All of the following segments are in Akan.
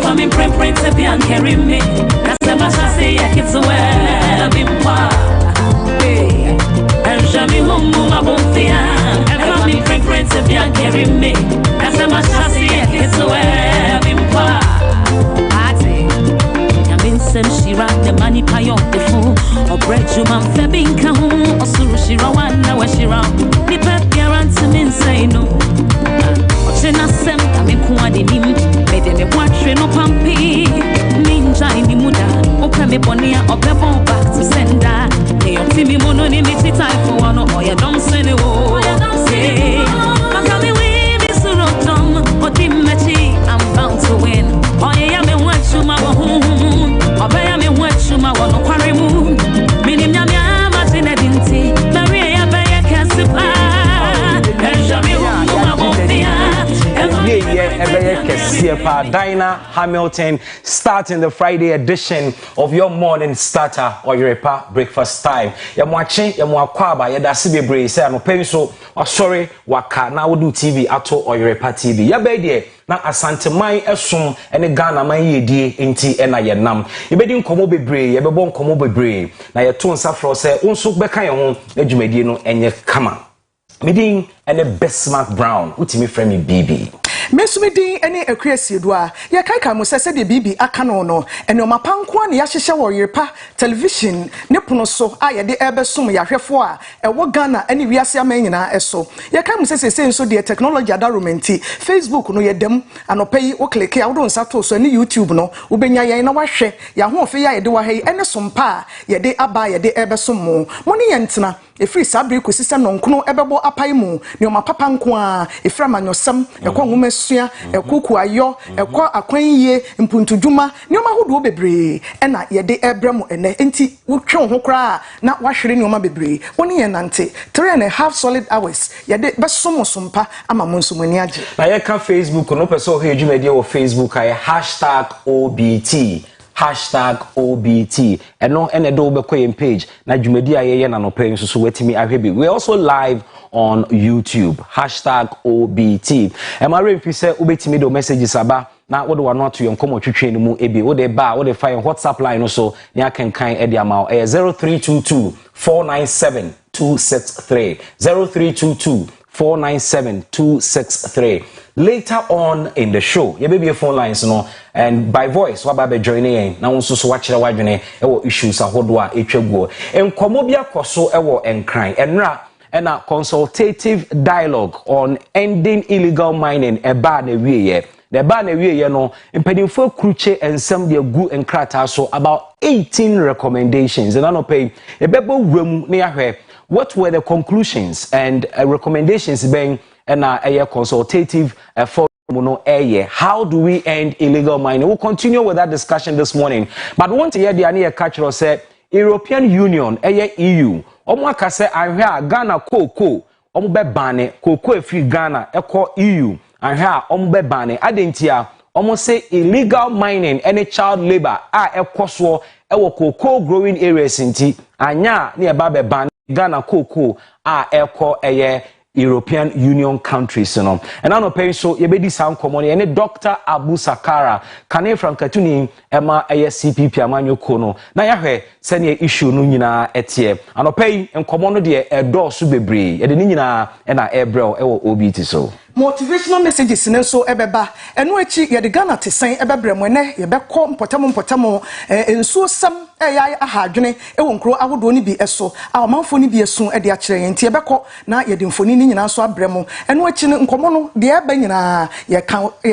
Ever me print to be and carry me. That's the master say I keep to where be moi. And show me who my bonfire. Ever me print to be and carry me. That's the master say I keep to where be moi. Sem she rock the money pay on the phone or bread you man febin ka ho or suru she rawan na wa she round ni pep guarantee me say no o che na sem ka me ko ade nim me de me watch no pampi ninja ni muda o pe me bonia o pe bon back to sender e o ti mi mono ni me ti time for one or you don't say no o you don't say maka me we me suru tom o ti mechi I'm bound to win oh yeah me watch you ma wo Obey me what you ma want to quarry moon. Minim ya martina dinti. Maria ya baya kasipa. Dinah Hamilton starting the Friday edition of your morning starter or Oyerepa breakfast time. Ya mwache ya mwakwaba ya dasi bebre say no penso sorry waka na wodu TV ato Oyerepa TV. Ya bedie na asante mai esum ene Ghana man yedie enti ena ye nam. Ye bedi nkomo bebre ye bebo nkomo bebre na ye to nsa fro say unso beka ye ho adwumadie no enye kama. Medin ene Besmark Brown utimi frame BB. Mesumidi any a crazy doa. Ya kaika musese de bibi akanono. Ene omapankwa ne yahyehyɛ Oyerepa television ne pono so aye de ebesum yahwefo a ewo Ghana ene wiase amanyina eso. Ya kai musese senso de technology adarumenti Facebook no yedem anopai wo click ya wo nsato so ne YouTube no ubenya yan na wahwe ya ho ofe ya yede wa hei ene sompa yede aba yede ebesum mo ne yentena efiri sabri ko sisa nonkono ebebo apai mu ne omapapa nko a efira manyosam ekọ nwomesua ekoku ayo ekọ akwanyiye mpuntudwuma ne omahodo bebre ena yede ebrem ene enti wotwe ho kra na wahwere ne oma bebre woni ye nante 3.5 solid hours yede besom sompa ama monsomani age na ye ka Facebook no pese o he dwumade wo Facebook ay #OBT #OBT eno ene do be koyem page na dwumadi ayeye na no pay so wetimi ahwebi. We also live on YouTube #OBT emare mfi se obetimi do messages aba na wo de wa not yon komo twetwe mu ebi wo de ba wo de fire WhatsApp line no so ne akenkan e de ama 0322 497 263 0322 497 263. Later on in the show, your baby phone lines no and by voice what about joining na won so watch wadwene e wo issues ahodo a etwaguo enkomo bia koso e wo enkran enra na consultative dialogue on ending illegal mining e ba na wieye the ba na wieye no mpadimfo kruche ensem de gu enkrata so about 18 recommendations and anopay e bebo wram na yahwe. What were the conclusions and recommendations being a consultative forum? How do we end illegal mining? We'll continue with that discussion this morning. But one to hear the Ania Catcher said European Union, EU, Omwaka say I hear Ghana cocoa, Ombe bane, cocoa free Ghana, Eco EU, I hear Ombe bane, Adentia, almost say illegal mining, any child labor, Equoswo, Ewo cocoa growing areas in T, Anya near Babe ban. Ghana cocoa echo European Union countries no and I no pay so ye be di sound common and Dr. Abu Sakara kane from Katuni ema CPP amanyo kono na yahwe sene issue no nyina etie ano pay enkomo no de edo so bebre ye de nyina na ebrel ewo OBT so motivational messages ne so ebeba eno echi ye de Ghana tesen ebebrem ne ye be ko mpotamo ensuo sam ya ahadwene ewo nkro ahodo ni bi eso amanfo ni bi esu e de akire yen tie beko na ye de mfoni ni nyina so abrem eno echi nkomo no de eba nyina ye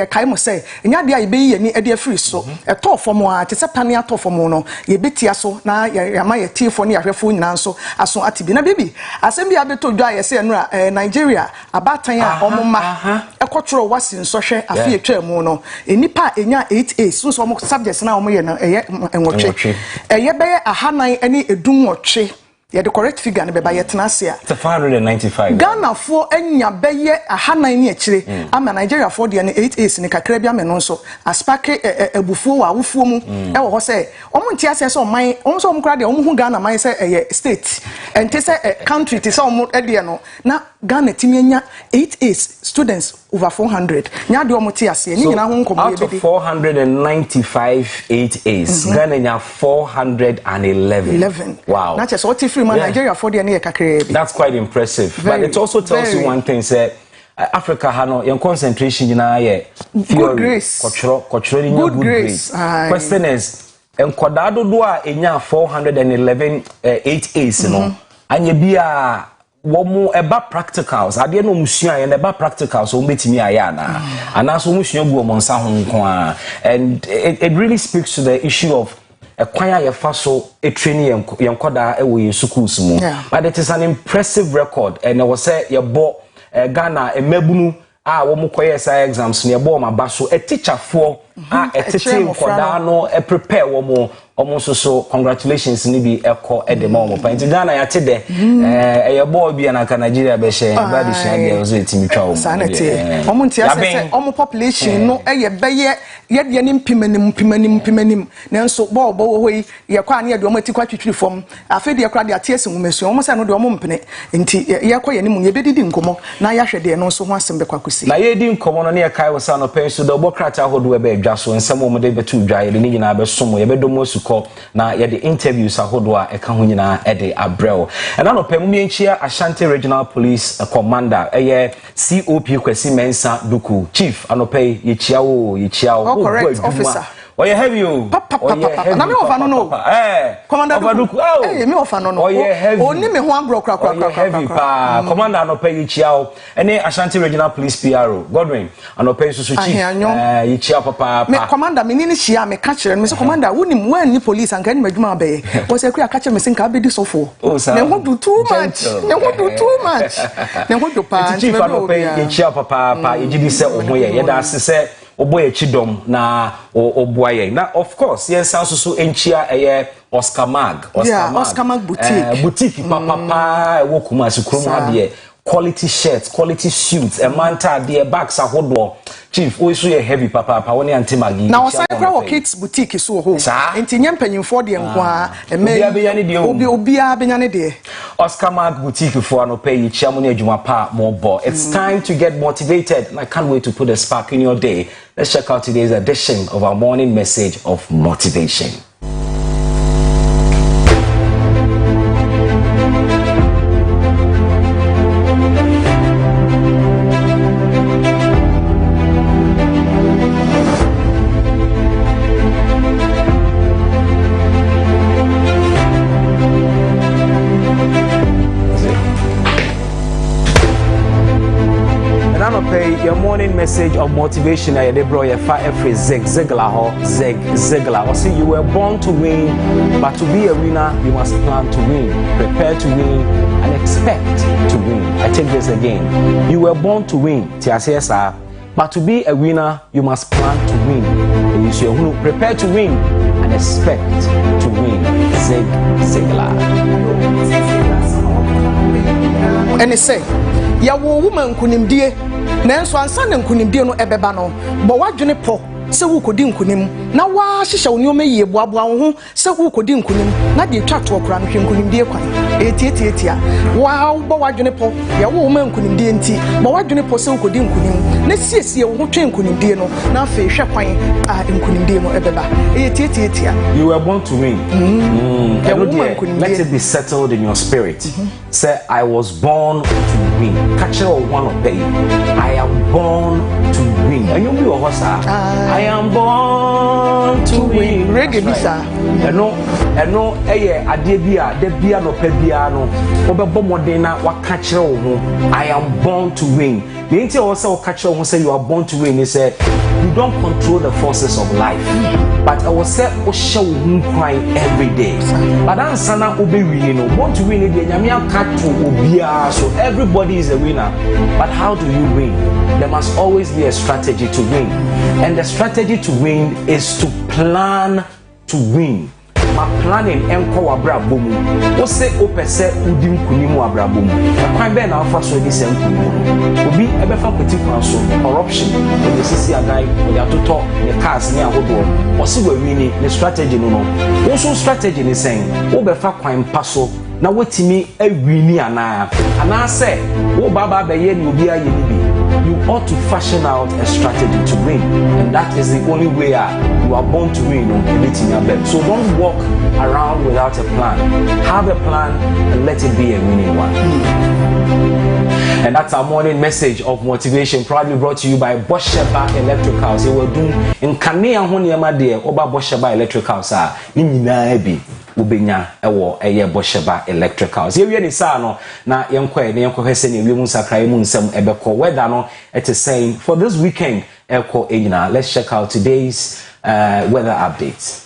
kai mo say nya de ye be ye ni e de afiri so eto fomo a tese pane ato fomo no ye betia so na ye ma ye tiefo ni ahwefo nyina so aso atibi na bibi asem bi abeto dwa ye say enura Nigeria abatan a omoma ekotro wasin sohwe afi etwa mu no enipa enya 8A so mo subjects na omo ye na eye enwotwe eye beye ahanan ene edunwotwe ye the correct figure ne beba yetena ase a 595 Ghana for enya beye ahanan ne akire ama Nigeria for de ne 8A ne kakra bia me no so aspake ebufuo wa wofuo mu e wo ho se omo ntia se so man omo so omo kra de omo hu Ghana man se eye state ente se country te se omo de no na Ghana timenya 8 students over 400 nya de omote ase ni nyina ho nkomo out of 495 8As Ghana nya 411. Wow. Na che so ti free man Nigeria for the na kakere bi. That's quite impressive. But it also tells you one thing, say Africa hano your concentration na ye good grace. Kochro ni good grace. Question is enkoda dodo a enya 411 8As no anya bia womu eba practicals ade no musua ye eba practicals o betimi aya na anaso musua gu omonsa ho nko a, and it really speaks to the issue of kwanya ye fa so training yenkoda e wo schools mu. But it is an impressive record, and I was say ye bo Ghana emabunu a wo mu koye say exams ne bo ma ba so teacher for a tete nkoda no prepare wo mu so congratulations ni bi eko edema mo pa nti Ghana ya te de ye bo bi na ka Nigeria be share bad share dey so etimi twa wo sanete omo nti ase omo population no ye be ye de ni mpimanim nanso bo wo yi ye kwa na ye de omo ati kwa twitwiri fom afi de ye kwa de atiese ngumesu omo se no de omo mpene nti ye kwa ye ni mu ye bedidi nkomo na ya hwede no so ho asem be kwa kusi na ye di nkomo no ne ye kai wo sa no pen so de obo krata hodo e be adwa so nsem omo de betu dwa ye ni nyina be somo ye be do mo na ye the interviews ahodo a eka ho nyina e de abrel and no pem mi enchia Ashanti Regional Police Commander COP Kwesi Mensa Duku Chief anope ye chia wo correct officer oye heavy o na me ofa no Commander Duku me ofa no oni me ho agro kra heavy pa Commander anope ye chia wo ene Ashanti Regional Police PRO Godwin anope so chief ye chia papa me Commander me ni chia me ka kire me so Commander wonim wan ni police anka ni madwuma be wo se kura ka kire me se nka be di sofo me ho do too much me ho do pa chief anope ye chia papa ye gidi se o ho ye da se oboye chidom na oboye na of course yes so enchia Oscar Mag boutique papa wo kuma sikrom ade quality shirts quality suits e manta de bags ahodo chief we so heavy papa woni antimagi na osan kra wo kids boutique so ho enti nyempanyimfo de nko a obia benyane de Oscar Mag boutique for no pay you chairman adwuma pa more ball. It's time to get motivated, and I can't wait to put a spark in your day. Let's check out today's edition of our morning message of motivation. Your morning message of motivation I dey bro your fire every Ziegler. Or see you were born to win, but to be a winner you must plan to win, prepare to win, and expect to win. I take this again. You were born to win, TSSR, but to be a winner you must plan to win. You should prepare to win and expect to win. Ziegler. And they say, ya wo woman kunimdie nanso ansa na nkunimdie no ebeba no bo wadwene po se wo kodi nkunim na wa hihye wo nyoma yie boaboa wo ho se wo kodi nkunim na de twato okra no hwe nkunimdie kwan etietia wa bo wadwene po ya wo woman nkunimdie nti bo wadwene po se wo kodi nkunim na siesie wo ho twe nkunimdie no na afa hwe kwan a nkunimdie no ebeba etietia you were born to win. Let it be settled in your spirit. Say I was born to win. Catch one of them. I am born to win. And you be a horse. I am born to win. Reggae bisa. No, adebia, debia no pebiano. Obe modena wa catch I am born to win. The entity also catch who say you are born to win. He said you don't control the forces of life, but I will say show crying every day. But ansana obe winning. Born to win again. So everybody is a winner. But how do you win? There must always be a strategy to win. And the strategy to win is to plan to win. My planning enko abrabomu. O se o pese udi nkunimu abrabomu. Kwan be na afa so di se nkunimu. Obi ebefa kweti kwan so corruption. O sisi agai, o ya toto ne cars ne ahodo. O se we wini ne strategy no no. Wo so strategy ne sen. Wo befa kwan paso na wetimi awini ana say wo baba be ye ni obi aye ni bi. You ought to fashion out a strategy to win, and that is the only way you are born to win on beating your bed. So don't walk around without a plan. Have a plan and let it be a winning one. And that's our morning message of motivation, proudly brought to you by Bosheba Electricals. They were doing in Kanea Honiama de Oba Bosheba Electricals. Nina Ebi Ubenya Ewo Eye Bosheba Electricals. Here we are no na yenkwe ne yenkwe hese ne wiemu sakrai mu nsem ebeko weather no it is saying for this weekend eko enyina. Let's check out today's weather updates.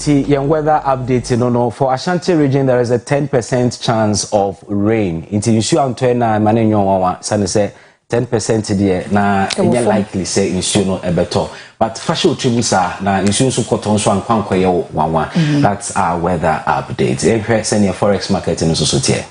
Your weather update for Ashanti region there is a 10% chance of rain. Inti you and twena manenyo wawa sane say 10% there na enye likely say insu no ebeto. But fashion tribusa na insu so cotton so ankwankwaye wawa. That's our weather update. Ehwe send your forex market in so tie.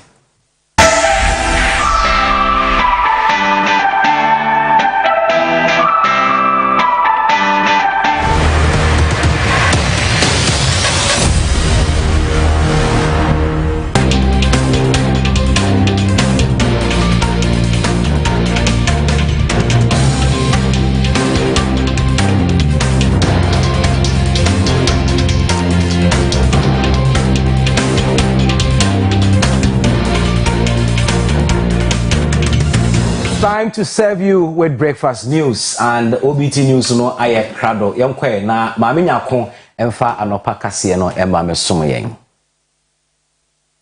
Time to serve you with breakfast news and OBT news no aye krado yenkwe na maame nyako emfa anopa kase no emba mesom yen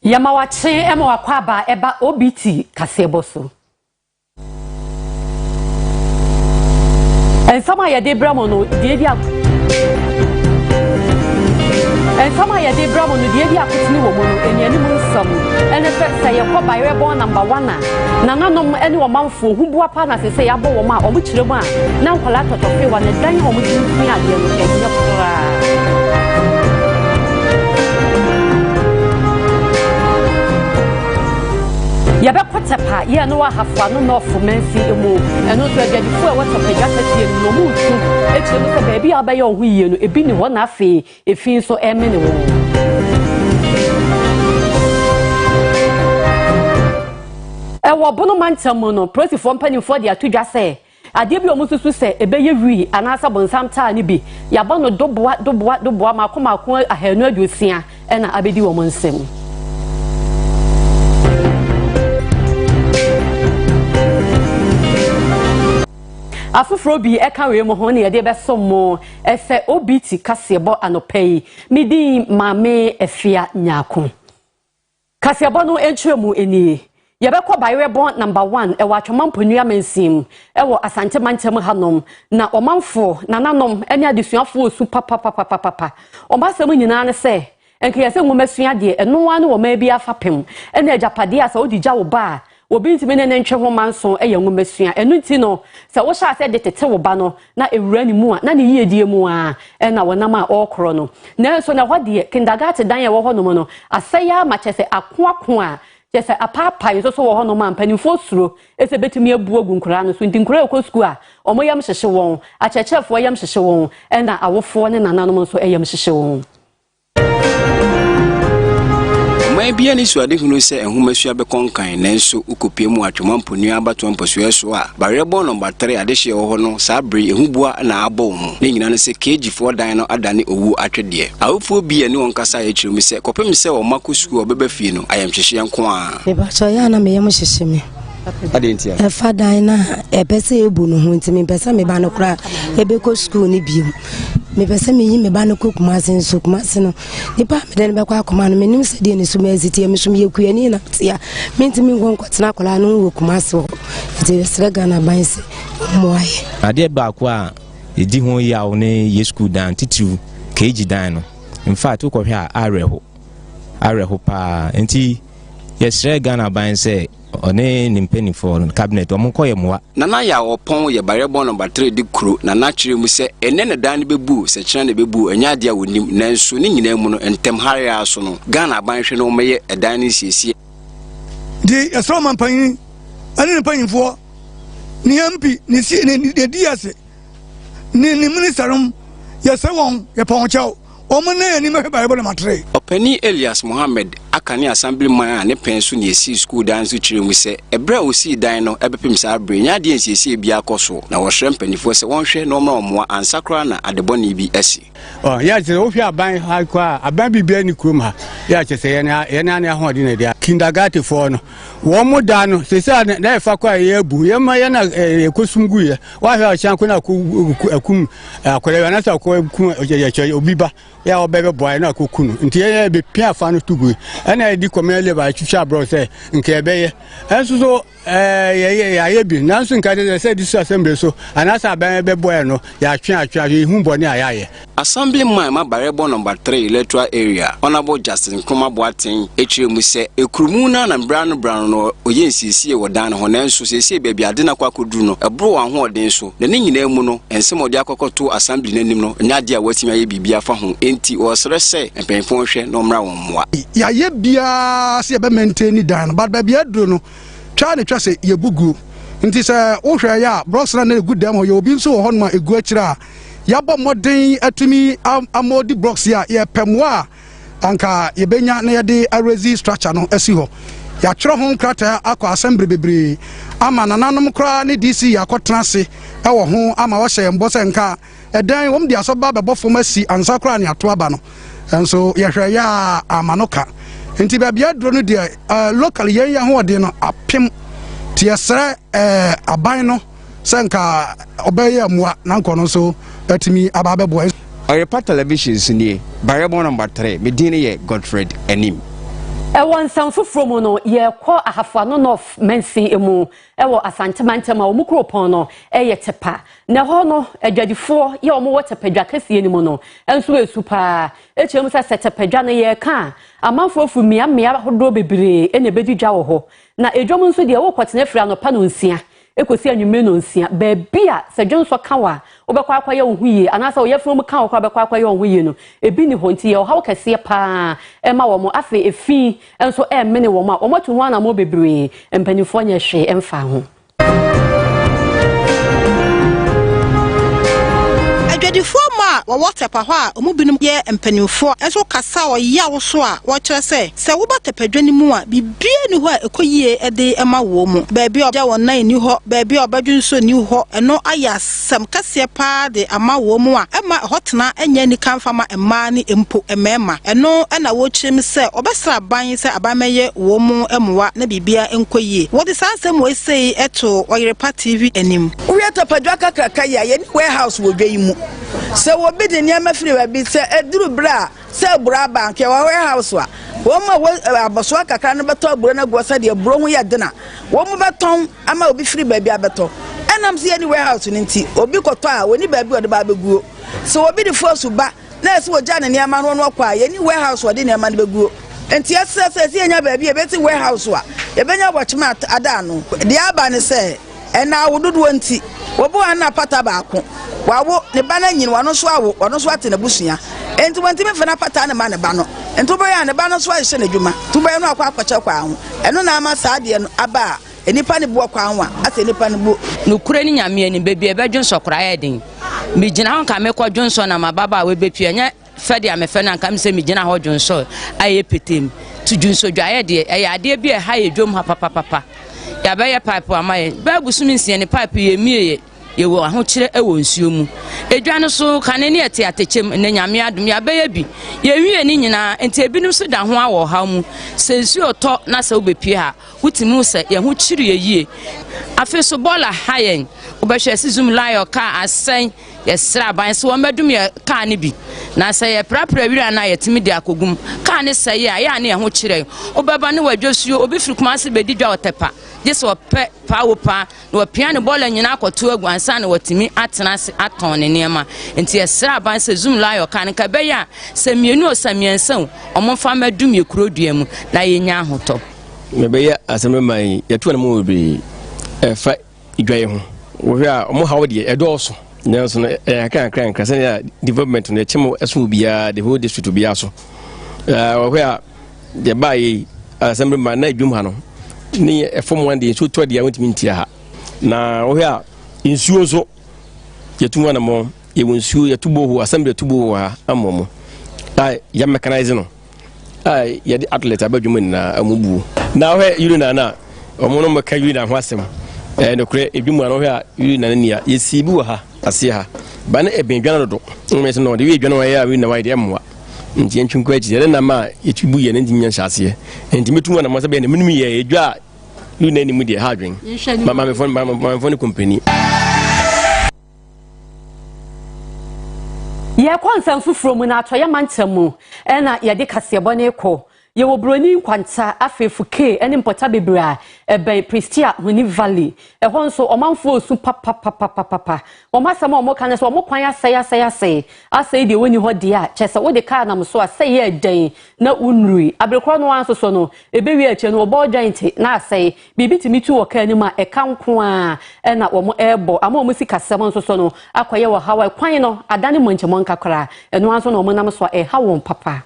yamawache ema wakwaba eba OBT kase boso ensama ya debramo no dia ensama ya debramo no dia akotini wo mo no eniani mu nsam ene se ye ko bayre born number 1 na nanom ene wo manfo hubua pa na se ya bo wo ma o mu kiremu a na nkola totofe wa ne dan o mu tinfi ade no enye kora ya be kwatepa ye no wa hafa no no for mensi emu eno so de fu e wato peja tatie no mu tu e kire mo se ba bia ba ye ohu yie no ebi ni ho na afi efi so eme ne wo ewo bono mantam no prosifo mpanimfo de atodwa se ade bi omususu se ebeye wi anasa bonsam taa ni bi ya ba no doboa makoma ahanu aduosia ena abedi wo monsem afufro bi eka we mo ho ne ye de besomo ese OBT kasebo anopai midi mame efia nyako kasebo no entwemu eni ye be ko bayre born number 1 e wa twomamponua mansim e wo asante mantem hanom na omanfo nananom ene adesuafo osu papa omasem nyina ne se enke ye se ngumasua de eno ane wo ma bi afapem ene ajapade asa odigya wo ba obi ntime ne ntwe ho manso eye ngumasua enu nti no se wo sha se de tete wo ba no na ewura ni mu a na ne yiedie mu a na wonam a okro no na so na hode kindergarten dan ye wo ho no mo no asaya ma chese akoako a Just a papa is also a man penny for through. It's a bit to me a bogun crown, so in Tinkroko school, or my yam shishawon, a church for yam shishawon, and I will phone an anonymous for a yam shishawon. Maybe any so I didn't say and whom she be conquering, and so Ukupim at one punya about one persuasion. Barrel number 3 addition or no, Sabri, Hubua and Abom, being an say cage for Dino Adani Owu at a dear. I hope be a new Uncasa H. Mr. Copem say or Marcus or Bebefino. I am Shishian Kwa. Soyana me Yamashimi. I didn't hear. A father, a Bessie Bunu, who to me, Bessamy Banocra, a Beco school Nibu. Me Bessamy, me Banocook Masin, Sook Massino. The Papa then Bacqua command me, Miss Dean, Sumesity, and Miss Mukuanina, mean to me one quatnacola, no Kumaso. It is Regana Bice. Why? I did Bacqua, a Dimo Yaone, ye school down to Cage Dino. In fact, took of her Areho pa, and tea, yes, Regana Bice. One nimpeni for cabinet omukoye mwa nana ya opon ye barebo number 3 di kro na na kire mu se ene ne dan bebu se kire ne bebu enya dia wonim nanso ni nyina mu no entem hare aso no Ghana banhwe no meye edan ni siesie di esro man pan ani ne panfo ni MP ni si ni diase ni ministerum ye se won ye pon chaw omune ni me barebo number 3 opani Elias Mohammed akane assemblyman ne pensu ne esi school dance chire mu se ebra osi dan no ebepem sa bre nya de nsiesie bia koso na wo hwe mpanifo se wonhwe no ma omoa ansakra na adeboni bi esi ya je wo hwe aban ha kwa aban bibia ni kurom ha ya che se ye na ne ahodi na dia kindergarten for no wo mo da no se se na efa kwa ye abu ye ma ye na ekosumgu ye wa hwe achan ko na akum akwere na sa ko ye obiba ya obebe boy na kokunu nti ye be pia fa no tugu ana di komele ba twitwa bro say nke ebeye enso so ye bi nanso nka de say this assembly so anasa ban be boy no ya twa hu boni ayaye assemblyman ma barebo number 3 electoral area honorable Justin Kuma Boatin echiremu se ekurumu na brano no oyensisie wodan ho nanso se be bia de na kwakoduru no ebro wa ho oden so na ne nyina mu no ensem odi akokoto assembly nanim no nya de a watimi aye bibia fa ho enti osere se empenfo hwe no mra won moa ya ye bia se be maintain dan but ba bia duro no twa ne twa se ye bugu nti se wo hwe ya brosra na good dem ho ye obi nso ho no ma egu akira ya ba modern atumi amodi blocks ya ye pemwa anka ye benya na ye de arezi structure no esi ho ya twro ho krata akọ assembly bebre ama nananom kra ne DC yakotena se e wo ho ama wo hye mbose nka edan wom dia so ba bebo fom asi ansa kra ne ato aba no enso ye hwe ya amanoka nti ba bia dro no dia local ye ya ho de no apem ti esre aban no senka obeye mua na nko no so atimi ababe boy Oyerepa television sini barebo number 3 medine ye Godfred Enim Ewan sanfo from no ye kwa ahafano no mensi emu ewo asantemantem a omukropon no eye tepa na ho no adwadifo ye omo wotepadwa kase ni mu no enso esu pa echem sa setepadwa no ye ka amanfo afu mia hodo bebre ene bedidwa wo ho na edwom nso de wo kwotena fira no pa no nsia ekosi anwume no nsia ba bia sedwonso kawa obekwa akwaye ohuye anasa oyefom ka okwa bekwa akwaye ohuye no ebi ni honti ye ohaw kase pa ema wo mo afi efi enso mene wo ma omotu ho na mo bebre empanifo nya hwe emfa ho adwadifo ma wo watepa ho a omubinum ye empanifo enso kasa o ya wo so a wo kire se wo batepadwani mu a bibie ni ho a ekoyie ede ema wo mu ba bia oja won nan ni ho ba bia obadwunso ni ho eno aya sam kase pa de ama wo mu a ema hotena enya ni kanfa ma ema ni empo emema eno na wo kyerem se obesra ban se abameye wo mu emwa na bibia enkoyie wo de sansem wo sei eto Oyerepa TV enim wo yatapadwa kakaka ya ye ni warehouse wo dwai mu se wo bi de niam afiri ba bi se eduru bra se bra bank ya warehouse wa wo ma aboso akaka no beto bro na go se de bro hu ya de na wo mu beton ama obi firi ba bi abeto enam se ni warehouse ni nti obi koto a woni ba bi ode ba beguo se obi de force ba na se wo ja ne niam no no kwa ye ni warehouse wo de niam no beguo enti ase se enya ba bi e beti warehouse wa e benya bochima ada no de aba ne se ena wododo nti wo bo ana pata ba ko wawo ne bana nyin wano so awo wano so ate na busua enti wanti me fena pata na ma ne ba no enti oboya ne ba no so ahye ne dwuma to boya no akwa akwacha kwa ho eno na ama saade no aba enipa ne bo kwa ho ase enipa ne bo no kure ni nyame ani bebi ebedwon sokora yedin mi gina ho ka me kwadwon so na mababa we bepie nya fede amefe na nka me se mi gina ho dwon so aye petem tu dwon so dwaye de ade bi ha ye dwom ha papa ya ba ye pipe amaye ba busumi nsie ne pipe ye mie ye wo ahokyere e wo nsuo mu edwane so kane ne ete atechem ne nyame adom ya ba ye bi ye wie ni nyina enti ebinum so da ho awo ha mu se nsuo to na se obepie ha wutimu se ye ho kyiri ye yie afi so bola hayen obehwe sizum layo ka asen ye sra ban so womedum ye ka ne bi na se ye prapra wira na ye timi de akogum ka ne se ye ya ne ye ho kyire obeba ne wadwosuo obifiri kuma se bedi dwa otepa jeso pe pa no piano bola nyina akoto agwansa na watimi atena aton ne niema enti esra ban se zoom layo kan ka be ya se mienu osamiensan omfa madum ye kurodua mu na ye nya ahoto me be ya aseme man ye to na mo be fa idwaye ho wo hwa omo hawo de edoso nyanso no kan se ya development no chemo eso bia the whole district bia so wo hwa de bae aseme man na adwum ha no ni efom wan de so to de awntimi ntia ha na wo hwa insuo so yetu na mo ye wonsuo yetubo ho assembly tubo ha amomo ya mechanize no ya di athlete abadwum na amubu na wo yuru na omo no maka yuru na ho asem no kure edwum na wo hwa yuru na nia yesibi wo ha ase ha ba na ebendwana do me se no de wi dwana ya wi na wa de amwa nti entwunko achi na ma yetubu ye na ntinya hyase enti metu na mo se be na minimi ye edwa you name me the hardwing. My phone company. Ye kwansa mfufuro mu na atoye mantamu na ye de kasebo ne ko ye wo broni kwanta afefuke ene mpota bebra ebe Pristia Huni Valley ho nso omanfo osu papa omasama omoka ne so omokwan asai de woni ho de a chese wo de car na so asai ye den na unrui abrekro no anso so no ebewi ache no obo joint na asai bibitimi tu woka ni ma eka nko a na omo ebo ama omo sikasem nso so no akwaye wo hawa kwan no adane monchemo nkakra eno anso no omo nam so ha won papa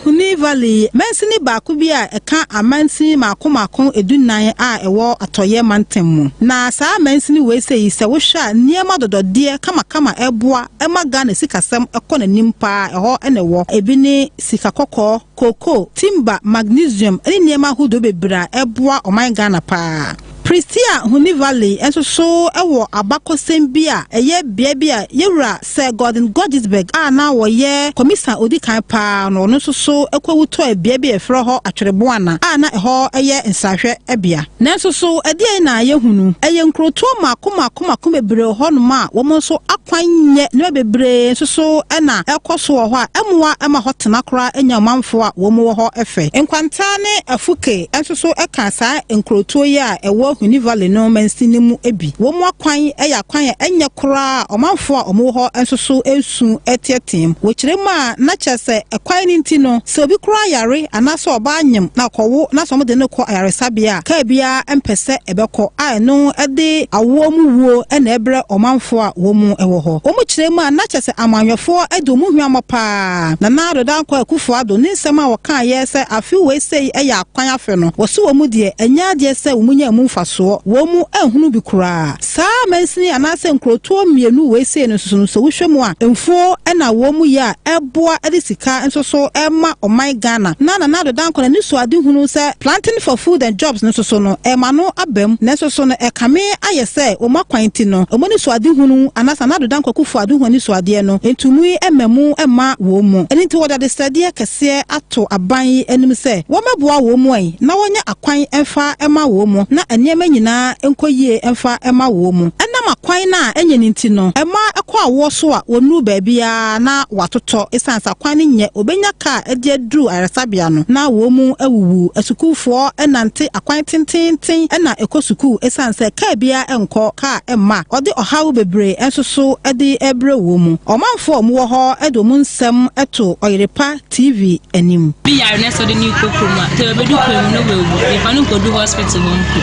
Huni Valley mensini baako bi a eka amansi maako edunan a ewo atoye mantemu na saa mensini we sei se wo hwa niema dodode kama eboa emaga na sikasem ekọ nimpa eho enewo ebi ni sikakọkọ koko timber magnesium eni niema hudo bebra eboa oman Ghana pa Pristia Huni Valley enso so ewo abakosem bi a eye bia bi a yewura Sir Gordon Godisberg a na wo ye commissioner odikan pa no no so ekwawuto e bia bi efro ho atwereboana a na eho eye nsahwe ebia nanso so ede na yehunu eye nkroto mako bebre ho no ma wo mo so akwanye ne bebre enso so na ekoso ho a emwa ema hotena kora enya manfo a wo mo ho efe enkwanta ne afuke enso so eka saa nkroto ye a ewo Huni Valley no mensini mu ebi wo mo akwan eya kwan enye kora omanfo a omo ho enso so esu etietem wo kirema na chese ekwan ni ntino se obi kora yare anaso oba anyem na kowo na so mo de no ko yare sabia ka bia empese ebekọ a no ede awo mu wo na ebre omanfo a wo mu ewo ho wo mo kirema na chese amanwefo edo mu hwama pa na na do dan ko akufo ado ni nsem a wo kan ye se afi we sei eya kwan afe no wo so wo mu de enya de se wo mu nya mu so wo mu ehunu bi kura saa mensini anase nkroto mienu we sei no susu so wohwemu a emfo na wo mu ya eboa edisika enso so ema oman Ghana na do dan ko na niso ade hunu se planting for food and jobs no so no ema no abem na so no ekame ayese o makwanti no o niso ade hunu anasa na do dan ko kufu ade hunu niso ade no entumu ememu ema wo mu enti wo da study kese ato aban enim se wo meboa wo mu ai na wonya akwan emfa ema wo mu na eniema nyina enkoyie emfa ema wo mu enam akwan na enye ninti no ema ekọ awo so a wonu baabia na watoto esansa kwan nye obenya ka ede aduru aresabia no na wo mu awuwu asukufo enante akwan tintintin na ekosuku esansa ka bia enko ka emma ode ohawo bebre ensoso ede ebre wo mu omanfo mu wo ho edo nsem eto Oyerepa TV anim bi yare ne so de ni kokoma te obedu kwemu no wewu e panu kodu hospital wonku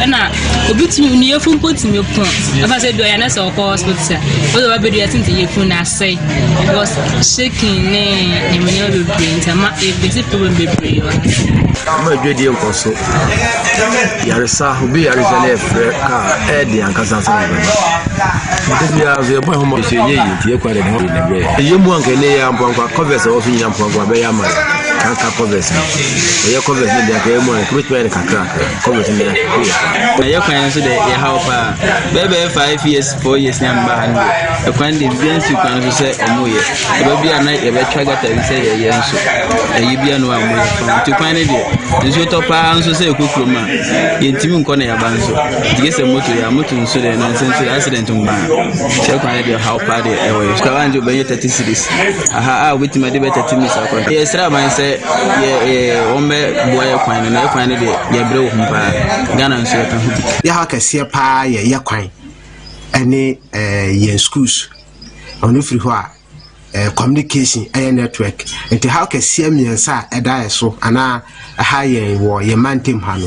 na obi timi ni yefun potimi pon afa say do ya na so ko hospital o ba be do ya tinti yefun na say because shaking ne me no be brain tama e be problem be brain ma dwedi enko so yaresa obi yaresa le frɛ ka edi ankasa so ba de ya ze bo ho mo se ye tie kwa de ho ne be ye mu anka ne ya mpankwa covers o fi nya mpankwa be ya ma kanka covers ye covers ne de ka ye mu an kritwe kakra covers ne na ye kwan so de ye how pa bebe 5 years 4 years na mba hande e kwan de bien su kwan so se omoye e ba bia na ye be twa gata bi se ye nso e ye bia no amoye to kwan ne de nso to pa nso se ekokuro ma ye ntimi nko na ya ba nso dige se moto ya moto nso de na nso accident mba se kwan de how pa de e wo ka wanjo be 30 series aha wetima de be 30 minutes akwa ye sra ban se ye ombe boye kwan na kwan de ye bre wo mpa Ghana nso ka hu ya ha kase pa ye kwan ene ye schools onu free ho a communication network nti how kase miensa eda so ana ha ye wo ye mantem ha no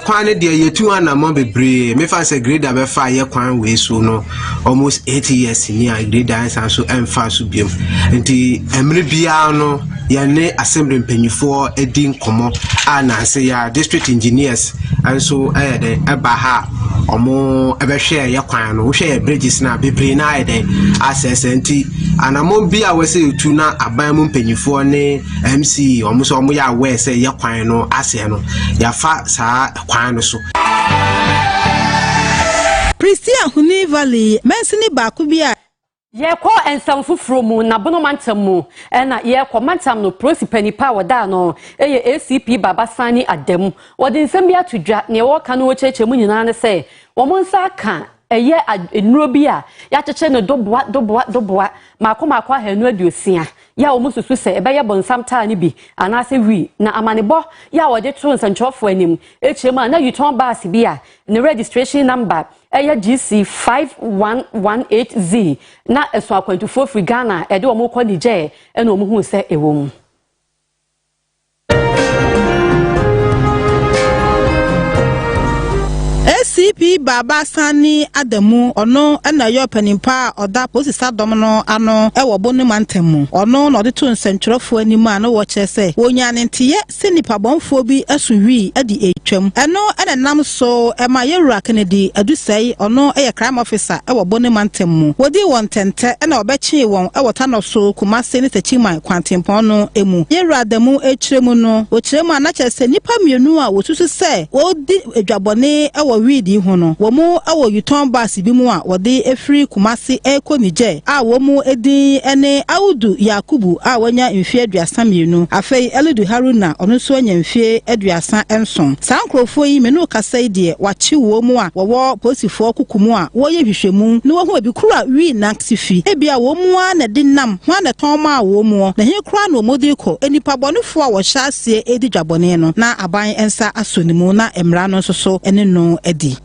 kwan ne de ye tu ana mo bebre me fa say grade abe fa ye kwan we so no almost 8 years ni a grade answer so emfa so biem nti emre bia no ye ne assembly mpanyifo edi nkomo ana say ya district engineers and so de eba ha omo ebe hwe ye kwan no wo hwe bridges na bebre na de access nti anamo bia we say tu na aban mu mpanyifo ne MC omo so omo ya we say ye kwan no ase no ya fa sa kwan no so Pristia Huni Valley mensini baako bia ye ko ensam fufuro mu na bono mantam mu na ye ko mantam no prosipani pa wada no eye ACP Babasani Adem wodi nsem bia tudwa ne wo ka no wo cheche mu nyina ne se wo monsa ka eye enuro bia ya cheche no doboa mako ahanu aduosia ya wo mususu se ebe ye bonsam taa ni bi anase wi na amanebo ya wode tro nsanchofo anim echema na yuton bus bia ne registration number eye GC 5118Z na eso akwantufo free Ghana ede wo mokọ nije ena wo hu se ewom ACP Babasani Ademu ono na yo panimpa oda posisa dom no ano e wo bonu mantemu ono no de to nsentwerofo animu ano wo chese wonya ne ntiye senipa bonfo bi asuwi adi etwam eno ena nam so e ma yewura Kennedy adusai ono e crime officer e wo bonu mantemu wodi won tente ena obechi won e wo tano so Kumase ne tachiman kwantempon no emu yewura Ademu echiremu no o chiremu ana chese nipa mienu a wosusu se wodi edwabone e wo di hono womu awo yuton basi bi mu a wode efri Kumase ekonije a womu edi ene Audu Yakubu a wanya mfie aduasa mienu afei Elidu Haruna ono so anya mfie aduasa enson sankrofo yi menu kasa die wachi womu a wowo posifo kukumu a woye hwehwemu ne wo ho bi kura wi na sifi ebia womu a na de nam ho na ton ma womu na he kura no modiko enipa bonefo a wo hyaase edi dwabone no na aban ensa asonimu na emra no so ene no edi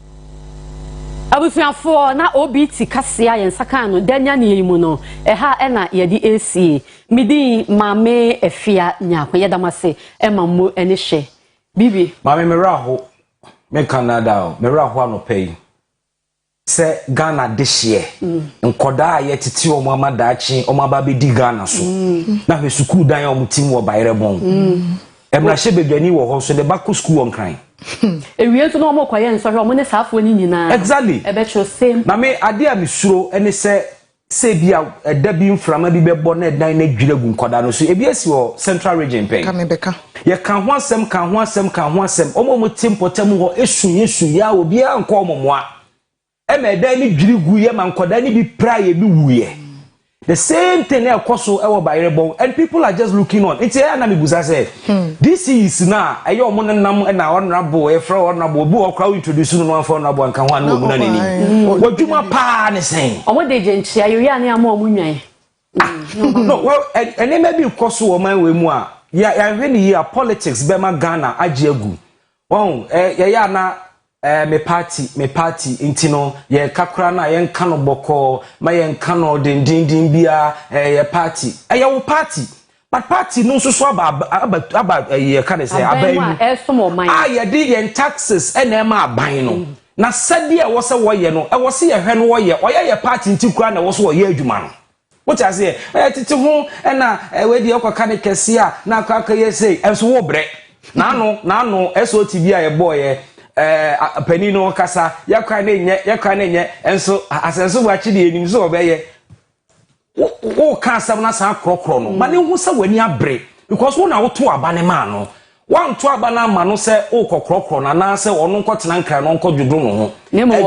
abusuafo na OBT kasia yen saka no danya ne yimu no ha na yedi AC midi mame efia nyako yedamase emammo ene hye bibi mame meraho me Canada meraho anopai se Ghana dehye nkoda yetiti o mama dachi o maba be di Ghana so na hwe school dan o mutim wo Bayerebon emra hye bedwani wo ho so de back school on kran ewie to no mo kwaye nso ho mo ne saafo ni nyina exactly ebe cho same na me ade a misuro ene se bia eda bi mframa bi bebo na dan na dwiragu nkoda no so ebi asi wo Central Region pen kamebeka ye kan ho asem omo timpotem ho esu ya obi a nko omomoa e me dan ni dwiragu ye man nkoda ni bi praye bi wuye the same thing ekoso e wo Bayerebon and people are just looking on it's here na me buza say this is na ayo mo nam na honorable e fra honorable bu okra introduce no for honorable nkan ho na omu na nani wadwuma pa ne sen omo de genchi ayo ya ne ama omu nwan no well ene maybe koso o man we mu a ya hwe ni ya politics be ma Ghana agiagu won ya na me party intino ye kakra na ye nka no boko ma ye nka no dindindin bia ye party wo party but party no so about ye can say aban ye di yen taxes and ma aban no na sade e wo se wo ye no e wo se ye hwe no wo ye party nti kura na wo so wo ye adwuma no what I say titi ho na we di okwa ne kese a na aka ye say enso wo bre na no SOTB a ye boy pani no kasa yakwa ne nye enso asenso wa chi de enim so obeye wo ka asam na san krokro no ma ne hu se wani abre because wo na wo to aba ne ma no wan to aba na ma no se wo kokrokro na na se ono nkotena nkra no nkodwodro no ho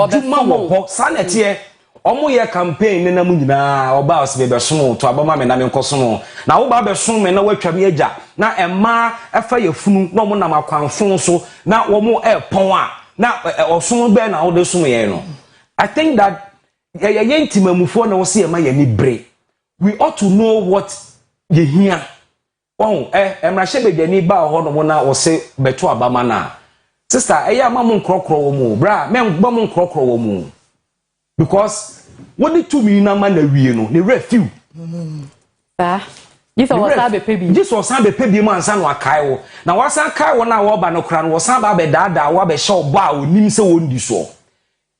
aduma wo ho sanete omo ye campaign ne na mu nyina oba ose be so to aba ma me na me nkoso na wo ba be so me na watwa me agya na emma efa ye funu na omo na makwanfon so na wo mo pon a na oso be na wo de so ye no I think that ye intimamufo na wo se ma ye ni bre we ought to know what ye hear emra shebe dani ba ho no na wo se beto aba ma na sister eya ma mo nkrokro wo mu bra me ngba mo nkrokro wo mu because what the 2 million man na wie no ne refill this was sabe pebi this was sabe pebi man san wa kai wo na wasan kai wo na wo ba no kra no wo san ba be daada wo be show ba onim se wo ndi so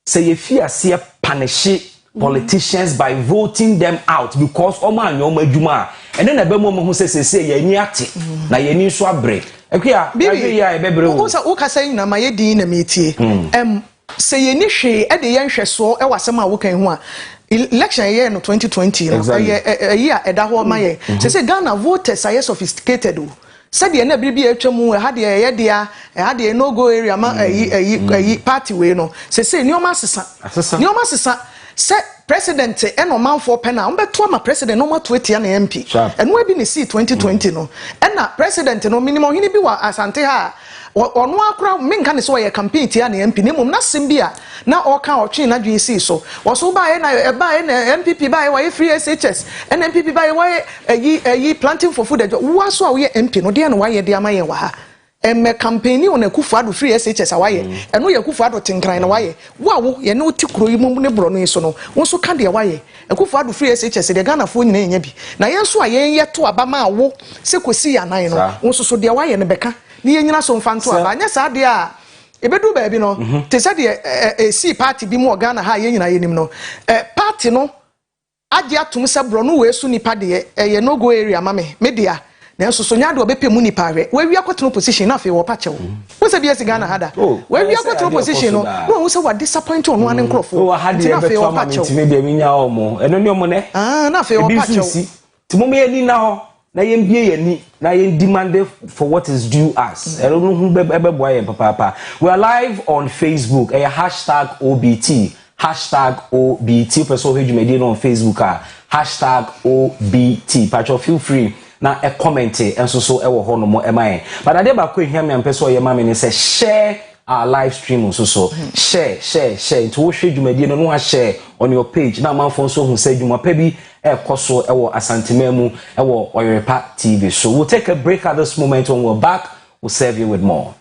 say ye fi ase punish politicians by voting them out because omo anyo ma adwuma ene na be mo ho se ye ni ate na ye ni so abre ekua bibi ya e bebre wo wo ka say na ma ye din na metie say ye ni hwe e de ye nhwe so e wasem a wo kan ho a election year no 2020 no year eda ho ma ye say Ghana voters are sophisticated said ye na biribi atwamu e ha de ye de no go area ma party we no say nioma sesa say president and man for pena umbeto ma president no ma to etia na MP and we be ni see 2020 no and na president no minimum hini bi wa asante ha ono akra menka ne so ye campaign tia na MP ne mum na simbia na oka otwe na dwe see so wo so ba ye na MPP ba ye wa free SHS and MPP ba ye wa planting for food wo so a wo ye MP no de na wa ye de ama ye wa ha emme campaign on Akufuado free SHS awaye eno ye Akufuado tinkran na waye wo ye ne otikuro yimum ne bro no so no wo so ka de waye Akufuado free SHS de Ghana fo nyina nya bi na ye so a ye to abama awo se kosi ya nan no wo so de waye ne beka ne ye nyina so mfanto aba nya sa de a ebedu ba bi no te se de si party bi mu Ghana ha ye nyina ye nim no party no age atum se bro no we so nipa de ye no go area mame media na so nya de obepe mu nipa hwe we wi akwotro position na fe wo pa che wo se bi esi Ghana hada we wi akwotro position no wo se wa disappoint onu ane nkrofo wo hada e beto ama ntime de mi nya omo eno ni omo ne na fe wo pa che ti mo me ni na ho na ye mbie ye ni na ye demand for what is due us eno no hu beboa ye papa we are live on Facebook #OBT #OBT person who you on Facebook #OBT patch feel free na e comment enso so e wo ho no mo e man but ade ba ko ehia me ampeso ye ma me ne say share our live stream so share to wo hwe dwumadi no no share on your page na man fon so hu say dwuma pa bi e koso e wo asantememu e wo Oyerepa TV. So we'll take a break at this moment. When we're back, we'll serve you with more.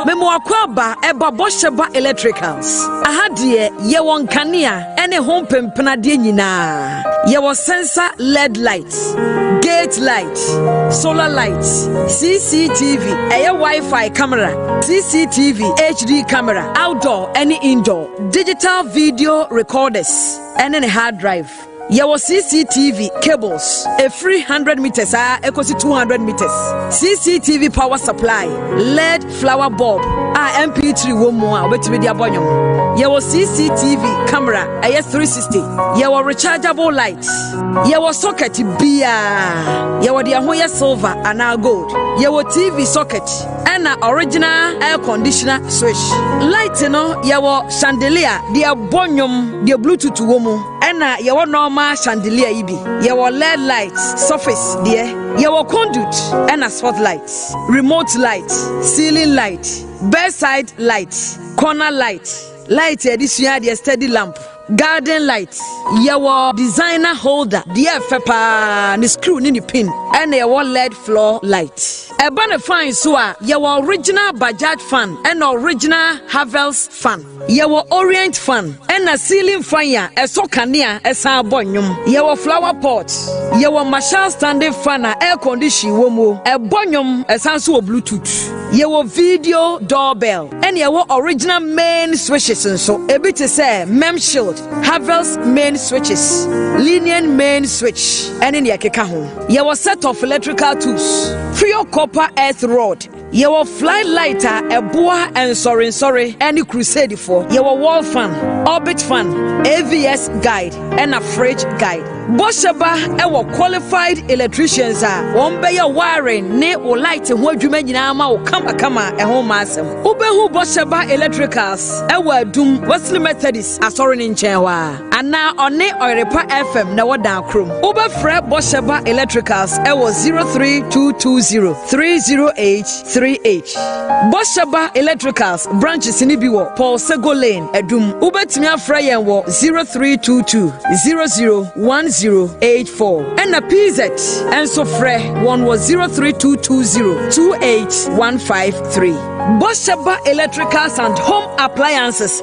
Memo akwaba eba bosheba electricals ahadie ye won kanea ene home pempena de nyina ye wo sensor LED lights, gate light, solar lights, CCTV, Wi-Fi camera, CCTV, HD camera, outdoor any indoor, digital video recorders and a hard drive. Yawo CCTV cables, a free 100 meters, equals 200 meters. CCTV power supply, LED flower bulb, MP3 womo, wait with the abonyum. Yawo CCTV camera, AS 360. Yawo rechargeable lights. Yawo socket beer. yɛwɔ de ho yɛ silver ana gold yɛwɔ TV socket ɛna original air conditioner switch light no yɛwɔ chandelier de abonnwom de bluetooth wɔ mu ɛna yɛwɔ normal chandelier yi bi yɛwɔ LED light surface deɛ yɛwɔ conduit ɛna spotlight remote light ceiling light bedside light corner light addition de steady lamp garden light yɛwɔ designer holder deɛ fepa ne screw ne pin ɛna yɛwɔ LED floor light ɛba ne fan so a yɛwɔ original Bajaj fan ɛna original Havels fan yɛwɔ Orient fan ɛna ceiling fan ya ɛso kanea ɛsan abɔ nnwom yɛwɔ flower pot yɛwɔ Marshall standing fan a air condition wɔ mu ɛbɔ nnwom ɛsan so wɔ bluetooth yɛwɔ video doorbell ɛna yɛwɔ original main switches nso ebi te sɛ mem shield Havels main switches Linian main switch ɛne ne yɛkeka ho yɛwɔ set of electrical tools Frio copper earth rod yɛwɔ fly light a ɛboa ɛnsɔrensɔre ɛne crusade for yɛwɔ wall fan orbit fan AVS guide ɛna fridge guide Bosheba ɛwɔ qualified electricians a wɔn bɛyɛ wiring ne o light ho adwuma nyinaa ma o kama ɛho ma asɛm wobɛhu Bosheba electricals ɛwɔ adum Wesley Methodist asɔre ne nkyɛn hɔ a ana ɔne Oyerepa FM na wɔda akrom wobɛfrɛ Bosheba electricals ɛwɔ 032203088 Bosheba electricals branches ni bi wɔ Paul Sego Lane adum wobɛtumi afrɛ yɛn wɔ 0322001084 and a PZ and so frɛ one was 032202815 Bosheba electricals and home appliances.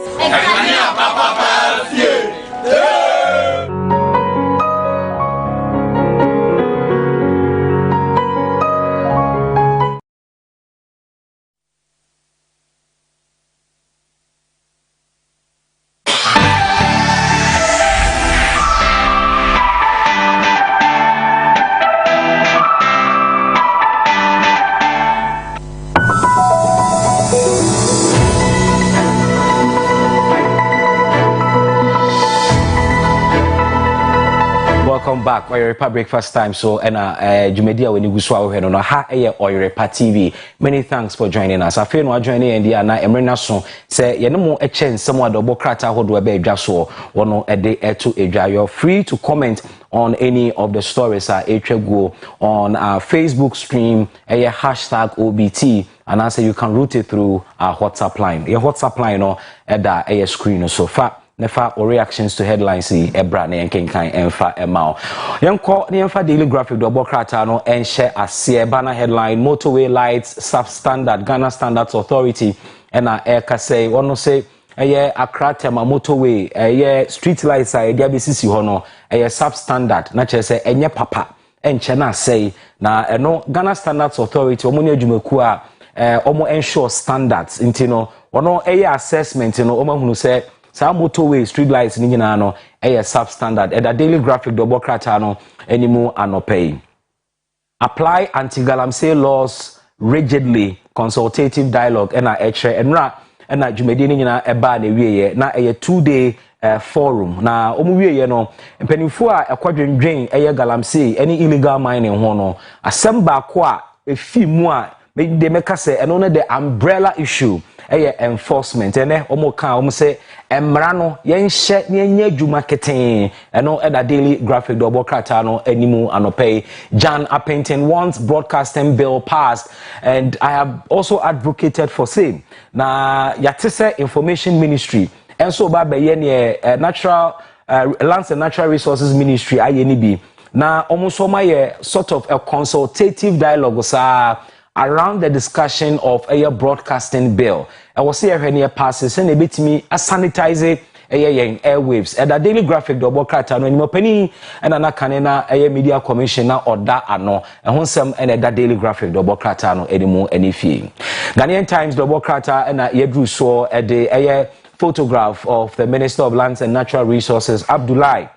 Welcome back, Oyerepa breakfast time. So, Jumedia when you go so no ha Oyerepa TV. Many thanks for joining us. I feel no joining and the na emrena so say ye no mo a chance some double krata hodo be edwa so wono ede eto edwa. You're free to comment on any of the stories go on our Facebook stream hashtag OBT, and I say you can route it through our WhatsApp line. Your WhatsApp line no at the screen so far. Nefa or reactions to headlines ebra na yenkenkan emfa emao yenko ne emfa daily graphic do bokrata no enhye ase banner headline motorway lights substandard Ghana Standards Authority na eka say wono say Accra Tema motorway street lights dia besisi ho no substandard na che say enye papa enche na say na eno Ghana Standards Authority omo ne adwumaku a omo ensure standards intino wono assessment no omo hunu say some motorway street lights ni nyina no substandard at a daily graphic double krata no animu anopay apply anti-galamsey laws rigidly consultative dialogue na enra na jumedi ni nyina eba na wieye na 2-day forum na omu wieye no mpanimfo a ekwadwendwen galamsey any illegal mining ho no assemba ko a efi mu a de meka se eno na the umbrella issue enforcement ene omo kan omo se emra no yenhye yenye adwuma keten eno eda daily graphic double krata no animu anopay Jan Appington wants broadcasting bill passed, and I have also advocated for same na yatese information ministry enso ba be ye ne natural lands and natural resources ministry ayeni bi na omo so ma sort of a consultative dialogue around the discussion of a broadcasting bill. I was here when he passes and a bit me a sanitize airwaves at a daily graphic double krata no animo penny and an akanena a media commissioner or that ano and wonsome and a daily graphic double krata no anymore any fee. Ghanaian Times double krata and a yedru saw a day photograph of the Minister of Lands and Natural Resources Abdullahi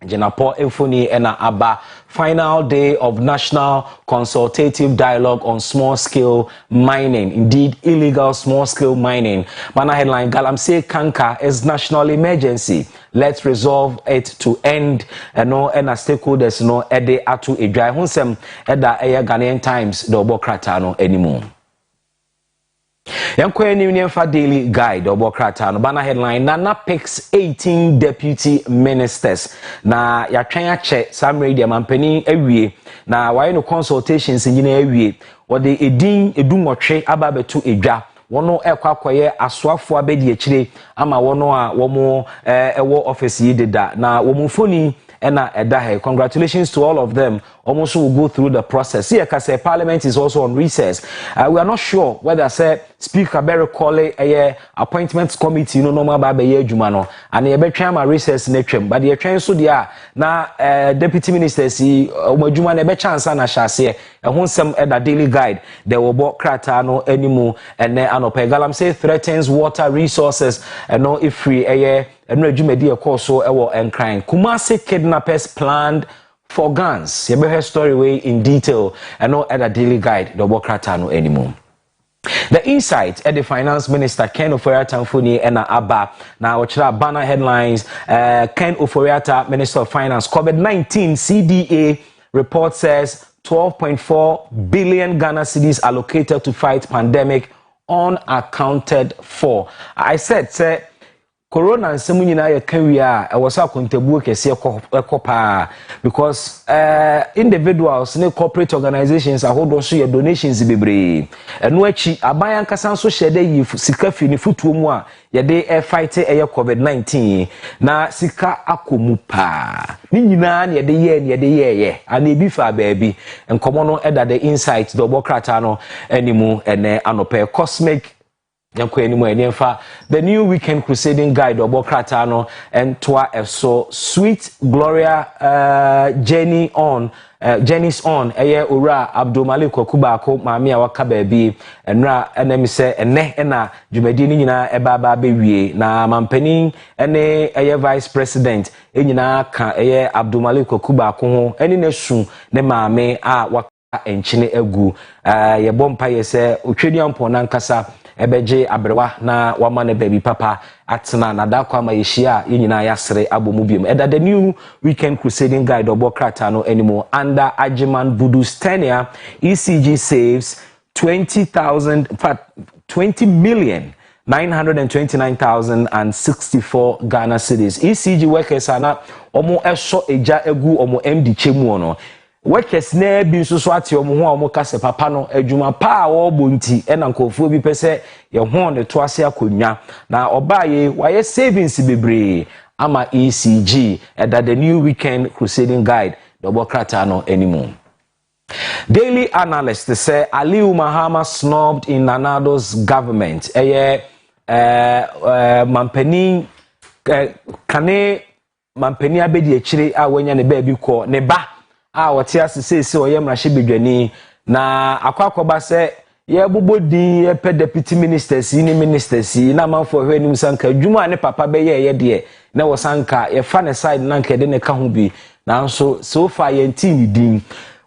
Jenapo Efuni ena aba final day of national consultative dialogue on small scale mining, indeed illegal small scale mining. Mana headline Galamsey Kanka is national emergency. let's resolve it to end no and stakeholders no ede ato edwai honsem eda Ghanaian Times the obokrata no anymore. Yankwe Union for Daily Guide obokrata no bana headline Nana picks 18 deputy ministers na yatwan ache Samuel de mampani awie na why no consultations nyina awie wode edin edumotwe ababeto edwa wono ekwakoye asoafo abedi akire ama wono a womo ewo office yi deda na womufoni ena edahe. Congratulations to all of them. Almost will go through the process. See, like I say, Parliament is also on recess. We are not sure whether say Speaker Barry Colley a appointments committee no normal babe ye jumano and ye be try recess netrem. But ye try so dia na deputy minister si umajuma ne be chance na shase ehonsem eda Daily Guide there will bo krata no anymore and anope galam say threatens water resources and no if free and regime so ewo enkran Kumasi kidnappers planned for guns. You better story way in detail and no other Daily Guide the Bokrata no anymore. The insight at the Finance Minister Ken Ofori-Atta and Abba now watch banner headlines. Ken Ofori-Atta, Minister of Finance, COVID-19 CDA report says 12.4 billion Ghana cedis allocated to fight pandemic unaccounted for. I said say Corona nsemu nyina ya kawia ewasa kontabuo kese ekopa because individuals ne corporate organizations ahodo so ye donations bebre eno achi aban ankasa so hyede yi sika fi ne futuo mu a ye de fight COVID-19 na sika akomu pa ni nyina ne ye ye ana ebi fa baabi enkomo no eda the insight the bokrata no animu ene anope cosmic the new weekend crusading guide obokrata no and toa so sweet Gloria Jenny's on eye ora Abdul Malik Okubako maami awaka baabi enra enemi se ene na dwumadi ni nyina eba bewie na mampanin ene eye vice president enyina ka eye Abdul Malik Okubako ho eni na su ne maami a waka enchine egu ye bompa ye se otwedi ampo na nkasa ebeje abrewa na wama ne baby papa atena na da kwa mayeshia yenyina yasre abomubiem eda the new weekend crusading guide obokrata no anymore under Ajiman Budu's tenure ECG saves 20,929,064 Ghana cedis. ECG workers ana omo eso eja egu omo MD chemu no workers na bi nso so ate omo ho omo kase papa no adwuma pa wo bonti ena nkofo bi pese ye ho ne to ase akonwa na obaye waye savings bebre ama ECG that the new weekend crusading guide the bokrata no anymore. Daily analysts say Aliu Mahama snubbed in Nanado's government mampeni kane mampeni abedi akire a wanya ne ba bi ko ne ba a wote asese oyemra hye na akwakoba se ye bobodi ye pe deputy ministers ni ministers na manfo hwe ni sanka adwuma ne papa be ye de na wo sanka ye fa ne side na nka de ne ka ho bi na so far ye nti din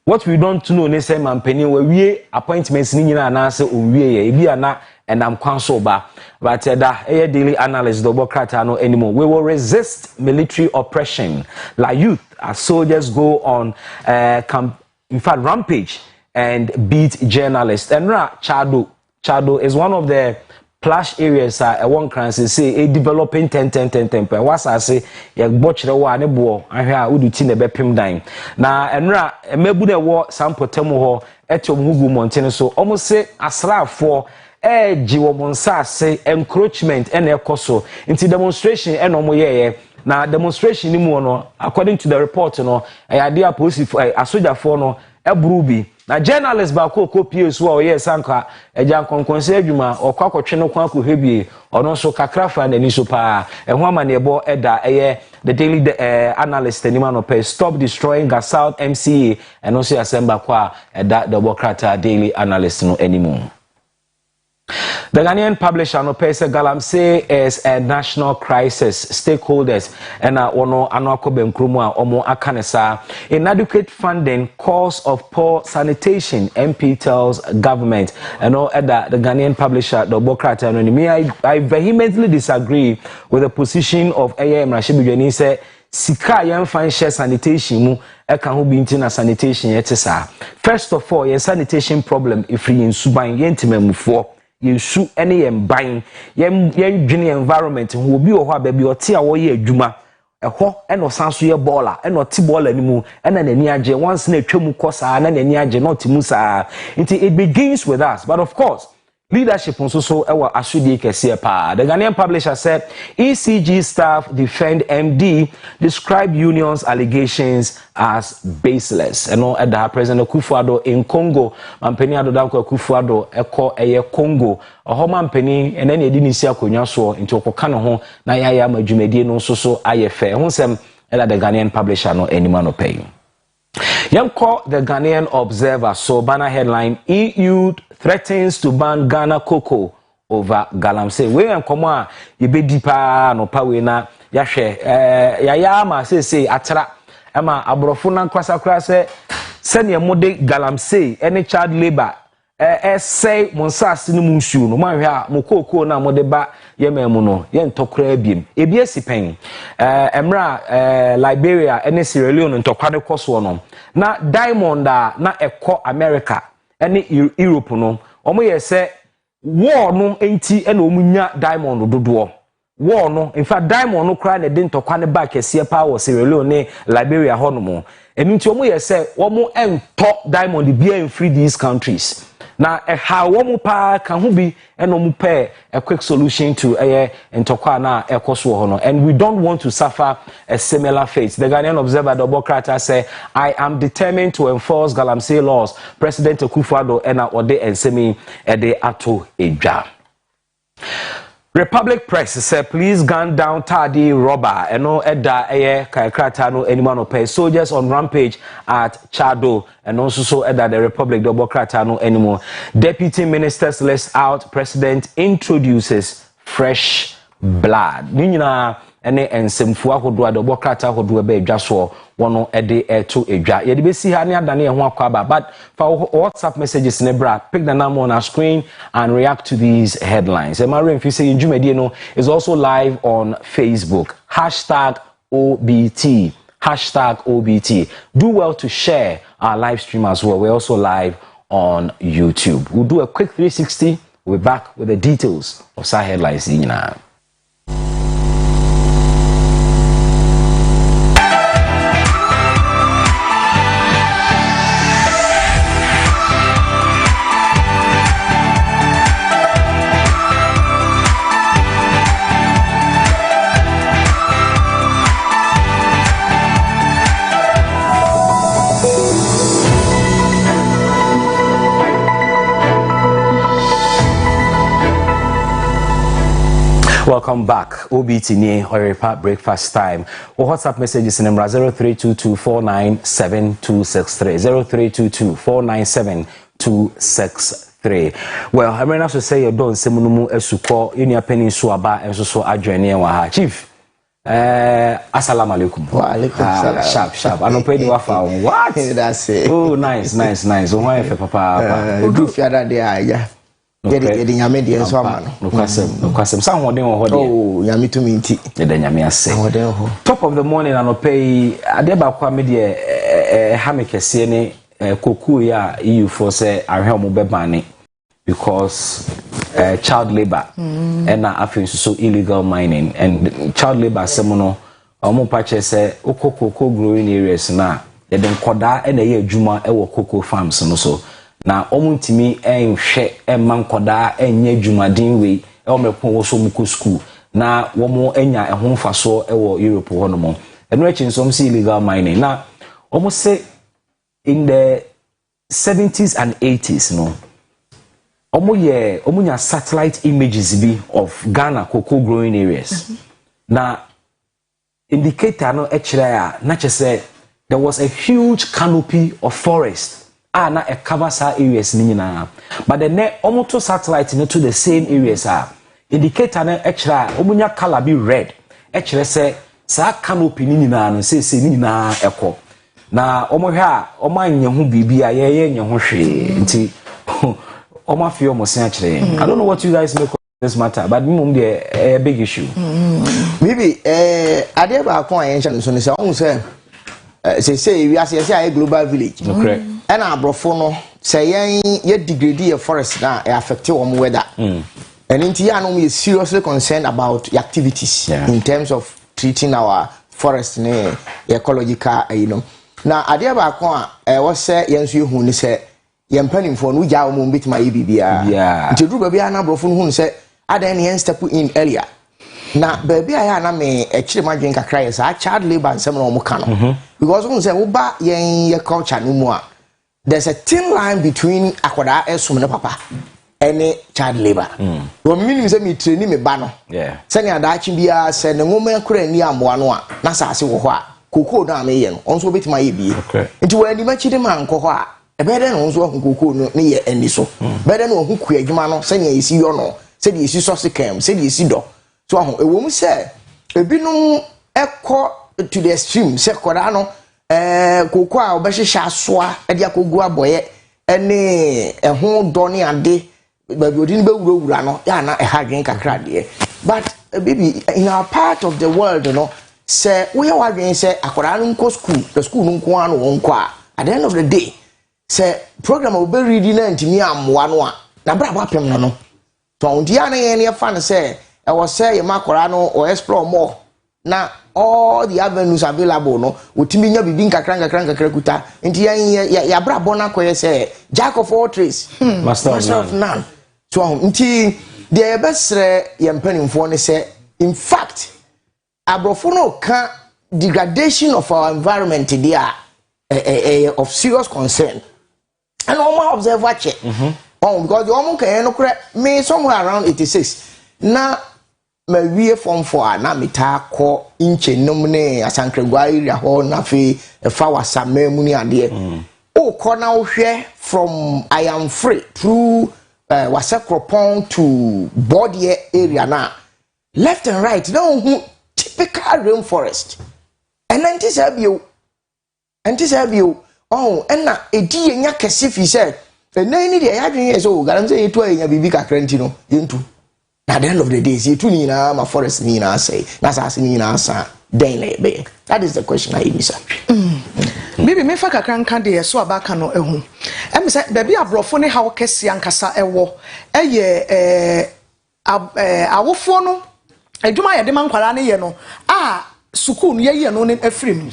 what we don't know ne say mampeni we wie appointments ni nyina na se owie ye bi ana enam kwanso ba but daily analyst the bokrata no anymore. We will resist military oppression like youth as soldiers go on in fact rampage and beat journalists. And Chado is one of the plush areas one can say a developing 10 what's I say ya botchere wa ne bo ahwa udu ti ne bepem dan na enra mebu de wo sampotemu ho etom hugu montene so almost say asrafo jiwo monsase encroachment ene ekoso into demonstration ene omo yeye na demonstration ni mu no according to the report no ade police asojafo no ebrubi na journalist ba ko kopie so o ye sanka ejan konkonse adwuma okwakotwe no kwa kohebie ono so kakrafa na ni so pa eho ama ne ebo eda the daily analyst ni man pay stop destroying gas south MCA and also assemble kwa eda the bokrata daily analyst no anymore. The Ghanaian publisher no pese Galamsey is a national crisis. Stakeholders and ono anoko benkrumu a omo akanesa. Inadequate funding, cause of poor sanitation. MP tells government. And the Ghanaian publisher the Bokrata I vehemently disagree with the position of A.M. Rashid say sika yɛn fan share sanitation mu eka ho bi nti na sanitation yete saa. First of all, your sanitation problem if yin suban yen timamufo yensu ene yen ban yen dwene environment ho obi wo ho ababi ote a wo ye adwuma ɛhɔ ɛna sanso ye baller ɛna ɔte baller ni mu ɛna nani agye once na atwa mu kɔ saa na nani agye not mu saa nti it begins with us. But of course leadership so ewa asudi kese pa. The Ghanaian publisher said ECG staff defend MD, describe union's allegations as baseless. And at the President Akufo-Addo in Congo, Mampeni Addo Akufo-Addo eko eye Congo. Oho mampeni and then edini si akonya so into okokano ho na yaya madwumedie no so aye fe. Ho sem at the Ghanaian publisher no anima no pay. Call the Ghanaian Observer, so banner headline, EU threatens to ban Ghana cocoa over Galamsey. We and Koma, you be deeper no power na yashe yayama say atra ama abrofuna kwasa send your mode Galamsey any child labor say monsas ni munsu no man hwa mokoko na mode ba yememu no ye ntokra biem ebiesi pen emra Liberia ene Sierra Leone ntokwa ne koso no na diamond na ekọ America ene Europe no omo ye se war no enti ene omunya diamond dodo war no in fact diamond no kra ne de ntokwa ne ba kese pa wo Sierra Leone Liberia ho no mo eni nti omo ye se omo ento diamond bia in free these countries. Now, how womu pa can who be and pay a quick solution to ntokwa na ekoso hono, and we don't want to suffer a similar fate. The Ghanaian Observer the Bokrata say, I am determined to enforce Galamsey laws. President Akufo-Addo ena ode ensemi ede ato eja. Republic Press said, please gun down tardy robber. Eno edda kaikrata no anyone no pay. Soldiers on rampage at Chado. And also so edda the Republic the Bokrata no anymore. Deputy ministers list out. President introduces fresh blood. Nina ene ensemfu ahodo the Bokrata hodo be dwaso wono ede to edwa. Ye de be si ha ne adane ho akwaba. But for WhatsApp messages nebra, pick the number on our screen and react to these headlines. Emma if you say Jumedie no is also live on Facebook. #OBT. #OBT. Do well to share our live stream as well. We're also live on YouTube. We'll do a quick 360. We're back with the details of our headlines now. Welcome back. OBT near Oyerepa breakfast time. Or WhatsApp messages in number 0322497263. 0322497263. Well, I'm going to say you don't semunumu esuko inia peninsula ba enso adwene wa ha. Chief. Assalamu alaikum. Wa alaikum salam. Sharp. I don't pay the wafa. What? That's it. Oh, nice. So why if papa? Do fiada de aya. Yedi nyame de enso amano. No kwasem. San hoden ho de. Oh, nyame to minti. Yedi nyame ase. Hoden ho. Top of the morning anopay ade ba kwa me de ha me kese ne koku ya EU for say ahwe mo bebane because child labor and afin so illegal mining and child labor semono omo pache say okoko growing areas na yede nkoda na ye adwuma e wo cocoa farms no so na omuntimi enhwe emma nkoda enye adwumaden we e omepon wo so muko school na wo mo enya ehon faso e wo Europe ho no mo eno echi nso msi illegal mining na omo say in the 70s and 80s no omunya satellite images bi of Ghana cocoa growing areas na indicator no ekira ya na che say there was a huge canopy of forest na e cover sa areas ni nyina but the ne omoto satellite ne to the same areas indicator na extra omunya color be red ekire se sa canopy ni nyina no se ni nyina ekọ na omohwe a omanye ho bibia ye nye ho hwe nti omafio mo se akire I don't know what you guys make of this matter but mum dey a big issue maybe ade ba kon ayen so ne se on say we as a global village okay and abrofo no say ye degrade your forest na affect your weather and into ya no we seriously concerned about the activities in terms of treating our forest ne ecological na ade ba kon we say yenso ehu ni say yempanimfo no gya omo bitima ye bibia nti duru ba bia na abrofo no hu say adan ne step in earlier na baby aya na me ekire madwen kakra yes a child labor nsem na omo ka no because we say wo ba ye culture no mu a there's a thin line between akwada esum ne papa any child labor wo minim say me train me ba no say ne adachi bia say ne ngoma kura ni amoa no a na saase wo ho a koko na me ye no onso betima ye bi nti wo ani machi de man ko ho a ebede no onso ho koko no ne ye ani so bede no ho ku adwuma no say ne yesi yo no say de yesi so se kem say de yesi do so e wo mu say ebinum ekọ to the extreme say koda no koko a obehihya asoa e dia kogu aboye ene ho do ne ade baby odin be wura no ya na e hadwen kakra de but baby in our part of the world no say we are wadwen say akoda no nko school the school no nko anu wonko a at the end of the day say program obe read na ntimi amwa no a na bra ba pem no to on dia na ye ne fa no say I was say makora no or explore more na all the avenues available no utimi nya bibi nkakra kuta nti ya bra bona koye say jack of all trades master of none so nti the besre yempanimfo ne say in fact abrofo no ka degradation of our environment there of serious concern and all observe watch it because you can no me somewhere around 86 na ma wie form for na meta ko inche nom ne asankragwa area ho na fe fa wasamemu ni ade o ko na hwe from I am free through wasakropon to body area na left and right no typical rainforest and antisabio and na edi enya kese fi say na ni de ya dwen so garam say etu enya bibi kakra ntino yentu. At the end of the day, see two nina my forest nina say that's as nina sa daily. That is the question I ask. Maybe me fa kakra nka de so abaka no ehu. Em say baby abrofo ne hawo kese ankasa ewo. Eye awofo no adwuma ye de mankwara ne ye no school no ye no ne afrim.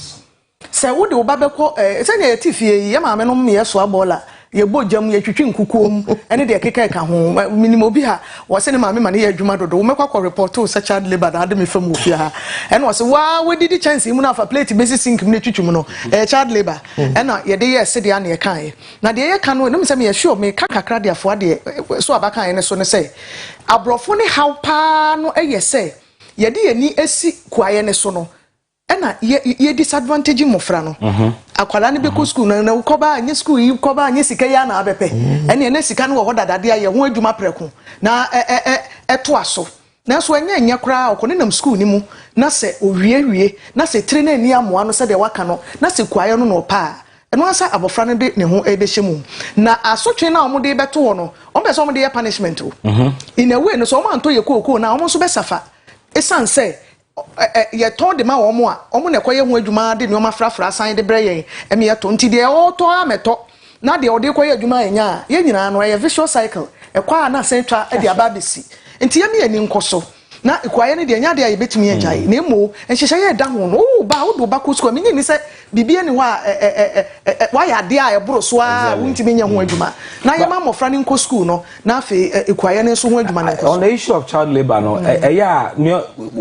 Say wo de wo ba beko say na yetifie ye maame no me ye so abola. Ye bojam ye twitwi nkukuom ene de keka ka ho minimo bi ha wo se ne maame ma ne ye adwuma dodo wo mekwa report o child labor da de me fam ofia ha ene wo se wa we didi chance mu na fa plate basic sink me twitwum no child labor ene ye de ye se de ane kan ye na de ye ka no no se me ye sure me kakakra de afo de so abaka ye ne so ne se abrofo ne how pa no eye se ye de ye ni esi kwaye ne so no ena ye disadvantage mofra no akwala ne be ko school na ukoba anye school yi ukoba anye sika ya na abepe ene ne sika no ho dadade ya ho adwuma preko na eto aso na so anya kra okone nam school ni mu na se owie na se tre na ani amoa no se de waka no na se kwaye no no pa eno asa abofra ne de ne ho ebehye na asotwe na omo de beto wo no omo be so omo de ye punishment o in a way no so omo anto ye kokoo na omo so be safa esan say ye ton de ma omo a omo ne koye ho adwuma de ne omo frafra san de breyen eme ye to nti de o to ameto na de o de koye adwuma enya ye nyina no ye visual cycle e kwa na sentwa e de ababesi nti ye me ani nkoso na ikwaye ne de nya de ayebetumi enjai na emo enhyehye ye da ho no o ba wo do ba ko sko me nyi ni se bibie ni wa wa ya de a eboro so a wuntimi nya ho adwuma na ye ma mofra ni nko school no na afi ikwaye ne so ho adwuma na on the issue of child labor no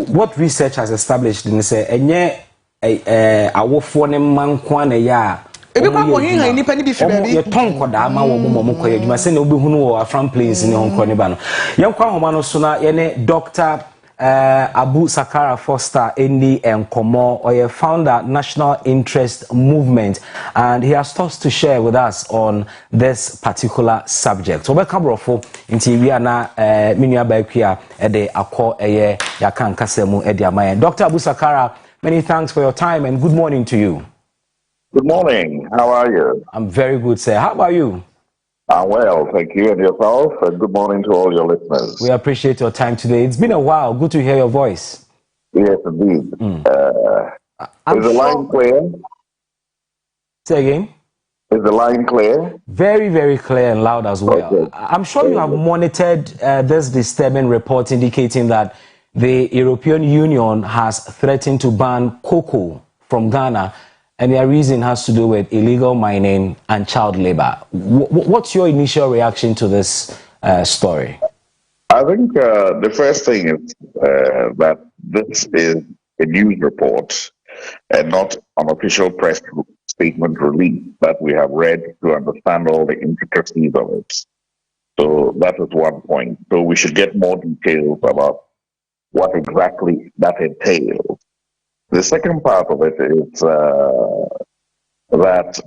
what research has established in say enye awofo ne manko na ya ebi kwa ko hin han nipa ni bi fi baby ye ton koda ma wo mo koye adwuma se na obi hunu wo afran place ni honko ne ba no ye nkwa homa no so na ye ne doctor Abu Sakara Foster Indi Nkomo, or a founder National Interest Movement, and he has thoughts to share with us on this particular subject. So welcome brofo inti we na minua baikuya de akọ yakan kasemu e dia Dr. Abu Sakara, many thanks for your time and good morning to you. Good morning. How are you? I'm very good, sir. How about you? I'm well, thank you, and yourself. And good morning to all your listeners. We appreciate your time today. It's been a while. Good to hear your voice. Yes, indeed. Is the line clear? Say again? Is the line clear? Very, very clear and loud as well. Okay. I'm sure you have monitored this disturbing report indicating that the European Union has threatened to ban cocoa from Ghana, and their reason has to do with illegal mining and child labor. What's your initial reaction to this story? I think the first thing is that this is a news report and not an official press statement release that we have read to understand all the intricacies of it. So that is one point. So we should get more details about what exactly that entails. The second part of it is that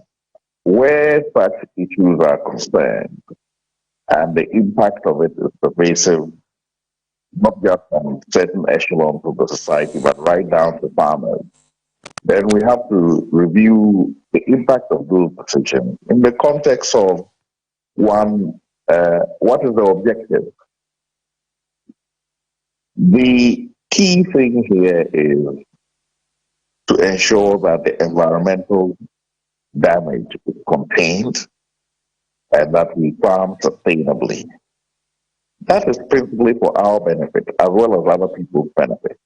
where such issues are concerned and the impact of it is pervasive, not just on certain echelons of the society, but right down to farmers, then we have to review the impact of those decisions in the context of one, what is the objective? The key thing here is to ensure that the environmental damage is contained and that we farm sustainably. That is principally for our benefit as well as other people's benefit.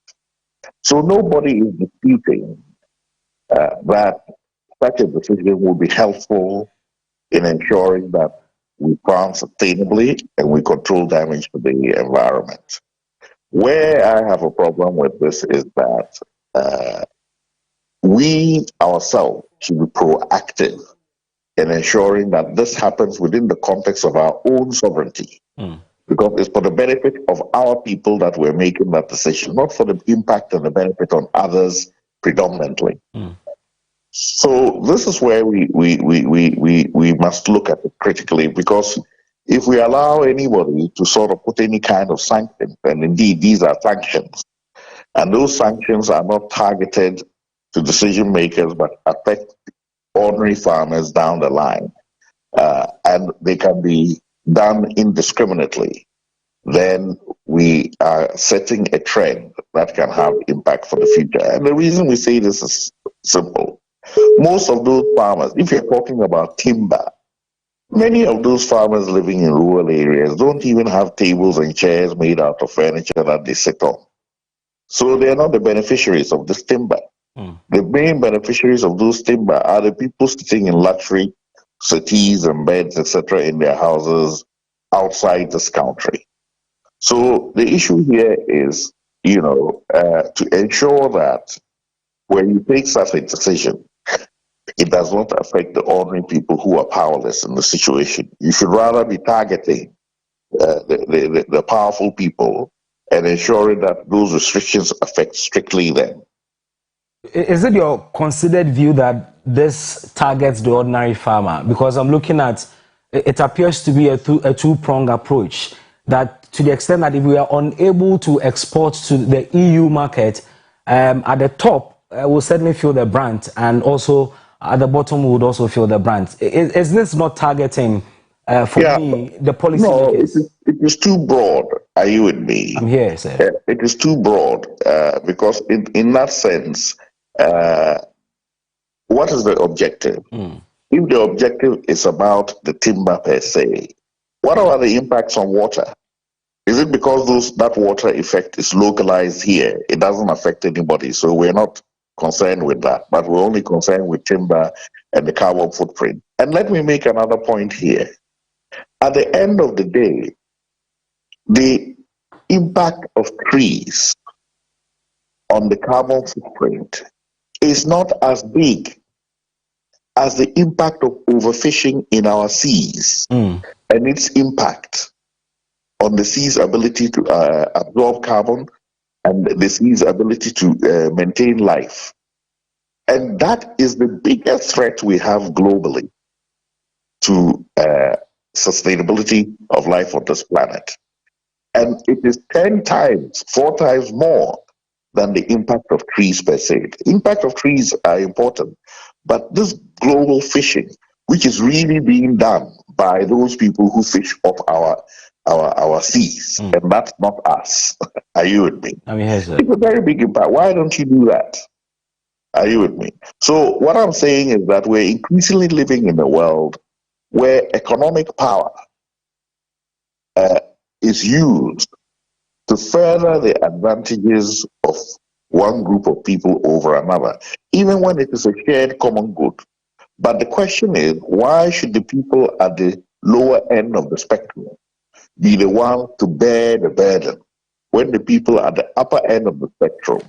So nobody is disputing that such a decision will be helpful in ensuring that we farm sustainably and we control damage to the environment. Where I have a problem with this is that we ourselves should be proactive in ensuring that this happens within the context of our own sovereignty. Because it's for the benefit of our people that we're making that decision, not for the impact and the benefit on others predominantly. So this is where we must look at it critically, because if we allow anybody to sort of put any kind of sanctions, and indeed these are sanctions, and those sanctions are not targeted to decision makers but affect ordinary farmers down the line, and they can be done indiscriminately, then we are setting a trend that can have impact for the future. And the reason we say this is simple. Most of those farmers, if you're talking about timber, many of those farmers living in rural areas don't even have tables and chairs made out of furniture that they sit on. So they're not the beneficiaries of this timber. The main beneficiaries of those timber are the people sitting in luxury settees and beds, etc., in their houses outside this country. So the issue here is, to ensure that when you take such a decision, it does not affect the ordinary people who are powerless in the situation. You should rather be targeting the powerful people and ensuring that those restrictions affect strictly them. Is it your considered view that this targets the ordinary farmer? Because I'm looking at, it appears to be a two-pronged approach, that to the extent that if we are unable to export to the EU market, at the top, we'll certainly feel the brunt, and also at the bottom, we would also feel the brunt. Is this not targeting, me, the policy? No, it is too broad. Are you with me? I'm here, sir. It is too broad because in that sense, what is the objective? If the objective is about the timber per se, what are the impacts on water? Is it because that water effect is localized here? It doesn't affect anybody, so we're not concerned with that, but we're only concerned with timber and the carbon footprint. And let me make another point here. At the end of the day, the impact of trees on the carbon footprint is not as big as the impact of overfishing in our seas and its impact on the sea's ability to absorb carbon and the sea's ability to maintain life. And that is the biggest threat we have globally to sustainability of life on this planet. And it is 10 times, 4 times more than the impact of trees per se. The impact of trees are important, but this global fishing, which is really being done by those people who fish off our seas, and that's not us. Are you with me? I mean, yes, sir. It's a very big impact. Why don't you do that? Are you with me? So what I'm saying is that we're increasingly living in a world where economic power is used to further the advantages of one group of people over another, even when it is a shared common good. But the question is, why should the people at the lower end of the spectrum be the ones to bear the burden when the people at the upper end of the spectrum,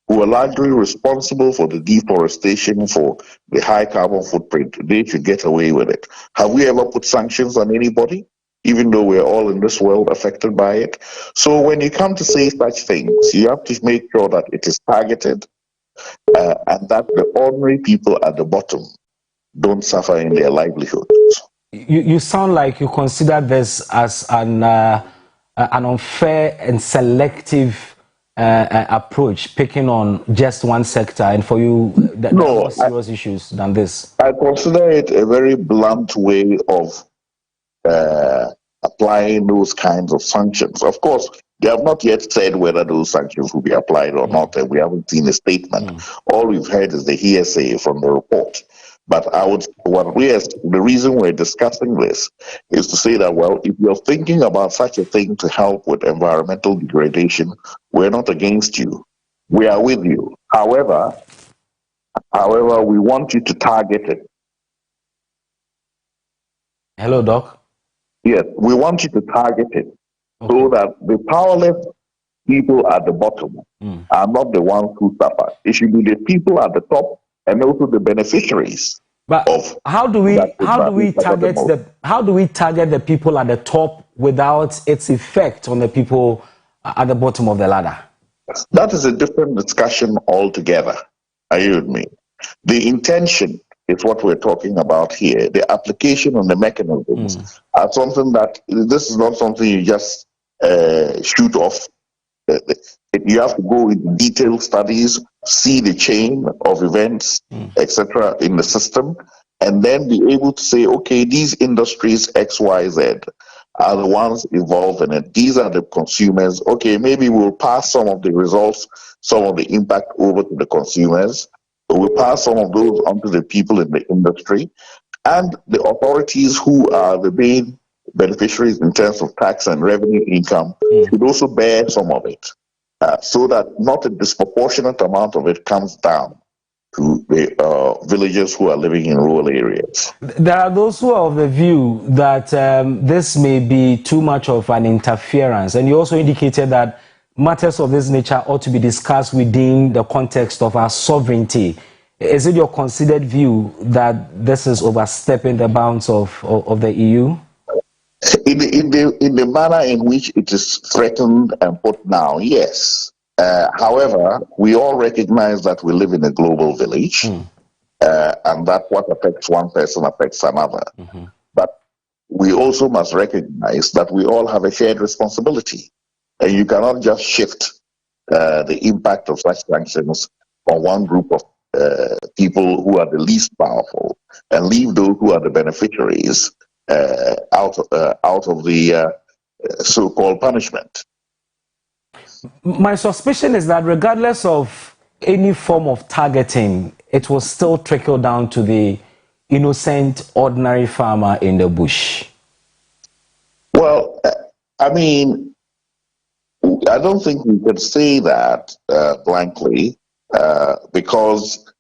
who are largely responsible for the deforestation, for the high carbon footprint, they should get away with it? Have we ever put sanctions on anybody, even though we're all in this world affected by it? So when you come to say such things, you have to make sure that it is targeted and that the ordinary people at the bottom don't suffer in their livelihoods. You sound like you consider this as an unfair and selective approach, picking on just one sector, and for you, there are more serious issues than this. I consider it a very blunt way of applying those kinds of sanctions. Of course, they have not yet said whether those sanctions will be applied or not, and we haven't seen a statement. All we've heard is the hearsay from the report. But the reason we're discussing this is to say that, well, if you're thinking about such a thing to help with environmental degradation, we're not against you. We are with you. However, we want you to target it. Hello, Doc. Yes, we want you to target it so that the powerless people at the bottom are not the ones who suffer. It should be the people at the top and also the beneficiaries. But how do we target the people at the top without its effect on the people at the bottom of the ladder? That is a different discussion altogether. Are you with me? The intention is what we're talking about here. The application and the mechanisms are something that this is not something you just shoot off. You have to go in detailed studies, see the chain of events, etc., in the system, and then be able to say, okay, these industries X, Y, Z are the ones involved in it. These are the consumers. Okay, maybe we'll pass some of the results, some of the impact over to the consumers. We'll pass some of those onto the people in the industry, and the authorities who are the main beneficiaries in terms of tax and revenue income should also bear some of it, so that not a disproportionate amount of it comes down to the villagers who are living in rural areas. There are those who are of the view that this may be too much of an interference, and you also indicated that matters of this nature ought to be discussed within the context of our sovereignty. Is it your considered view that this is overstepping the bounds of the EU? In the manner in which it is threatened and put now, yes. However, we all recognize that we live in a global village, and that what affects one person affects another. But we also must recognize that we all have a shared responsibility, and you cannot just shift the impact of such sanctions on one group of people who are the least powerful and leave those who are the beneficiaries out of the so-called punishment. My suspicion is that regardless of any form of targeting, it will still trickle down to the innocent, ordinary farmer in the bush. Well, I mean, I don't think we could say that blankly, because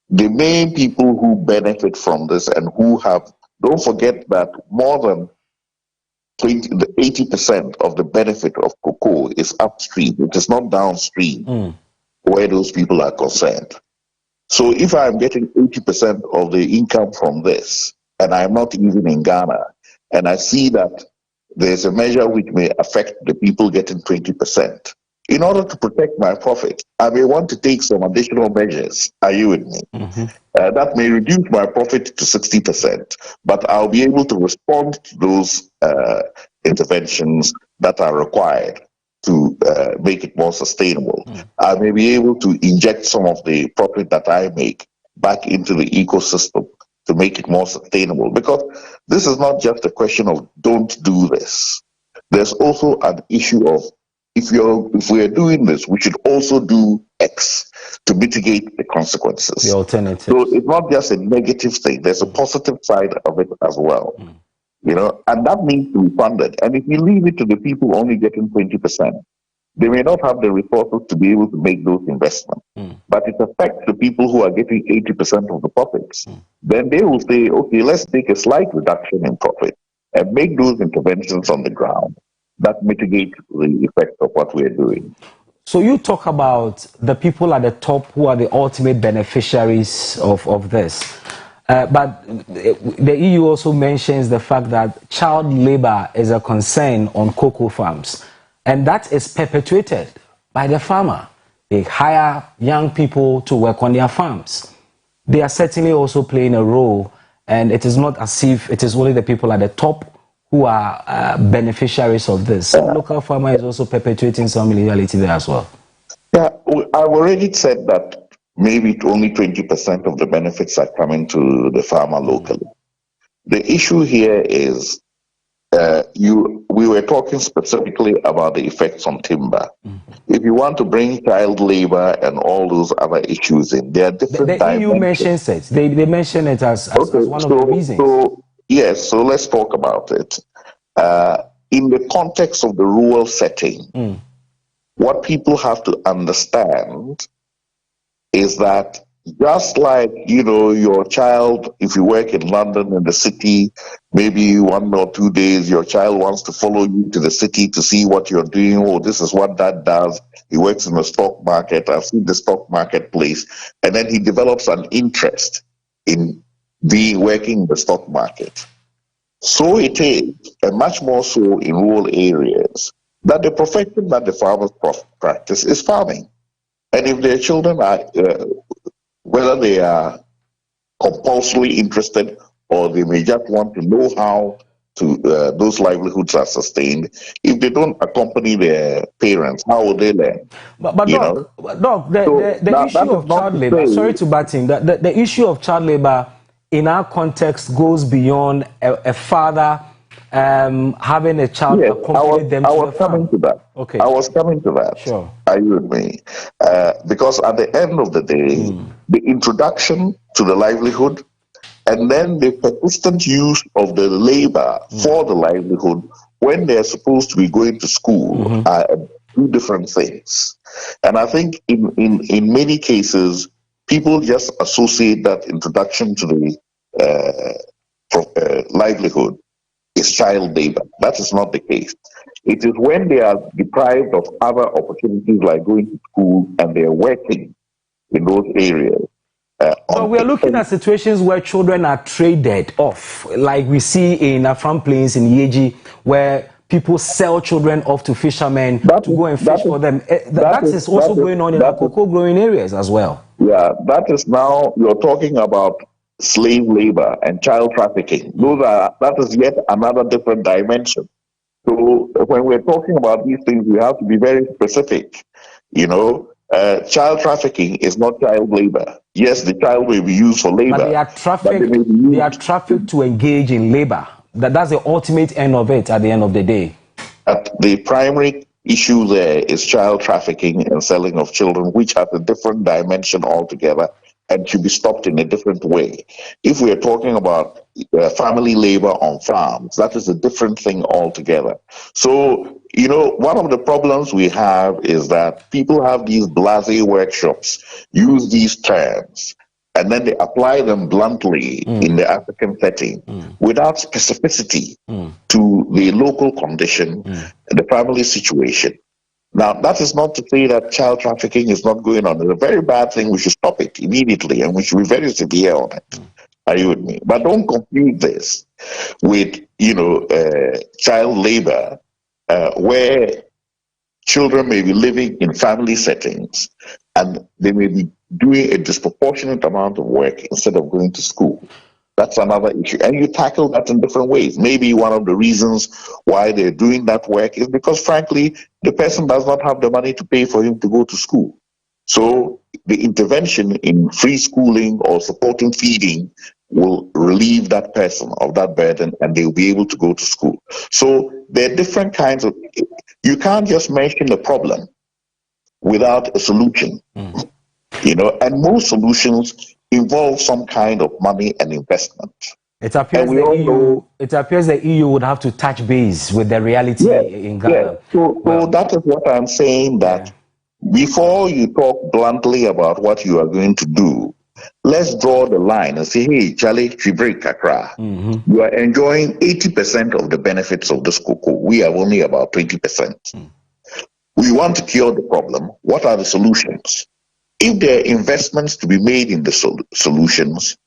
the main people who benefit from this and who have, don't forget that more than 80% of the benefit of cocoa is upstream. It is not downstream where those people are concerned. So if I'm getting 80% of the income from this, and I'm not even in Ghana, and I see that there's a measure which may affect the people getting 20%, in order to protect my profit, I may want to take some additional measures. Are you with me? That may reduce my profit to 60%, but I'll be able to respond to those interventions that are required to make it more sustainable. I may be able to inject some of the profit that I make back into the ecosystem to make it more sustainable. Because this is not just a question of don't do this. There's also an issue of if we are doing this, we should also do X to mitigate the consequences. The alternative. So it's not just a negative thing. There's a positive side of it as well. You know, and that needs to be funded. And if you leave it to the people only getting 20%, they may not have the resources to be able to make those investments. But it affects the people who are getting 80% of the profits. Then they will say, okay, let's take a slight reduction in profit and make those interventions on the ground that mitigate the effect of what we're doing. So you talk about the people at the top who are the ultimate beneficiaries of this. But the EU also mentions the fact that child labor is a concern on cocoa farms. And that is perpetuated by the farmer. They hire young people to work on their farms. They are certainly also playing a role, and it is not as if it is only the people at the top who are beneficiaries of this. Some local farmer is also perpetuating some illegality there as well. Yeah, I've already said that maybe only 20% of the benefits are coming to the farmer locally. The issue here is we were talking specifically about the effects on timber. If you want to bring child labor and all those other issues in, there are different The EU mentions it. They mention it as one of the reasons. So, yes, so let's talk about it. In the context of the rural setting, what people have to understand is that just like, you know, your child, if you work in London, in the city, maybe 1 or 2 days, your child wants to follow you to the city to see what you're doing. Oh, this is what that does. He works in the stock market. I've seen the stock marketplace. And then he develops an interest in working in the stock market. So it is, and much more so in rural areas, that the profession that the farmers practice is farming. And if their children are, whether they are compulsorily interested or they may just want to know how to those livelihoods are sustained, if they don't accompany their parents, how will they learn? But Doc, the issue of child labor, sorry to butt in, the issue of child labor in our context goes beyond a father having a child accompany them to the farm. Okay. I was coming to that. Sure. Are you with me? Because at the end of the day, the introduction to the livelihood and then the persistent use of the labor for the livelihood when they're supposed to be going to school are two different things. And I think in many cases, people just associate that introduction to the livelihood is child labor. That is not the case. It is when they are deprived of other opportunities like going to school and they are working in those areas. So we are looking at situations where children are traded off, like we see in Afram Plains in Yeji, where people sell children off to fishermen to go and fish for them. That is also going on in the cocoa growing areas as well. Yeah, that is now, you're talking about slave labor and child trafficking. That is yet another different dimension. So when we're talking about these things, we have to be very specific. You know, child trafficking is not child labor. Yes, the child may be used for labor. But they are trafficked to engage in labor. That's the ultimate end of it at the end of the day. The primary issue there is child trafficking and selling of children, which has a different dimension altogether and should be stopped in a different way. If we are talking about family labor on farms, that is a different thing altogether. So, you know, one of the problems we have is that people have these blasé workshops, use these terms, and then they apply them bluntly in the African setting without specificity to the local condition, the family situation. Now, that is not to say that child trafficking is not going on. It's a very bad thing. We should stop it immediately, and we should be very severe on it. Are you with me? But don't confuse this with, you know, child labor, where children may be living in family settings and they may be doing a disproportionate amount of work instead of going to school. That's another issue. And you tackle that in different ways. Maybe one of the reasons why they're doing that work is because, frankly, the person does not have the money to pay for him to go to school. So the intervention in free schooling or supporting feeding will relieve that person of that burden and they'll be able to go to school. So there are different kinds of... You can't just mention the problem without a solution. You know, and most solutions involve some kind of money and investment. It appears the EU would have to touch base with the reality in Ghana. Yeah. So that is what I'm saying, that before you talk bluntly about what you are going to do, let's draw the line and say, hey, Charlie, Chibrik Kakra, you are enjoying 80% of the benefits of this cocoa. We have only about 20%. We want to cure the problem. What are the solutions? If there are investments to be made in the solutions,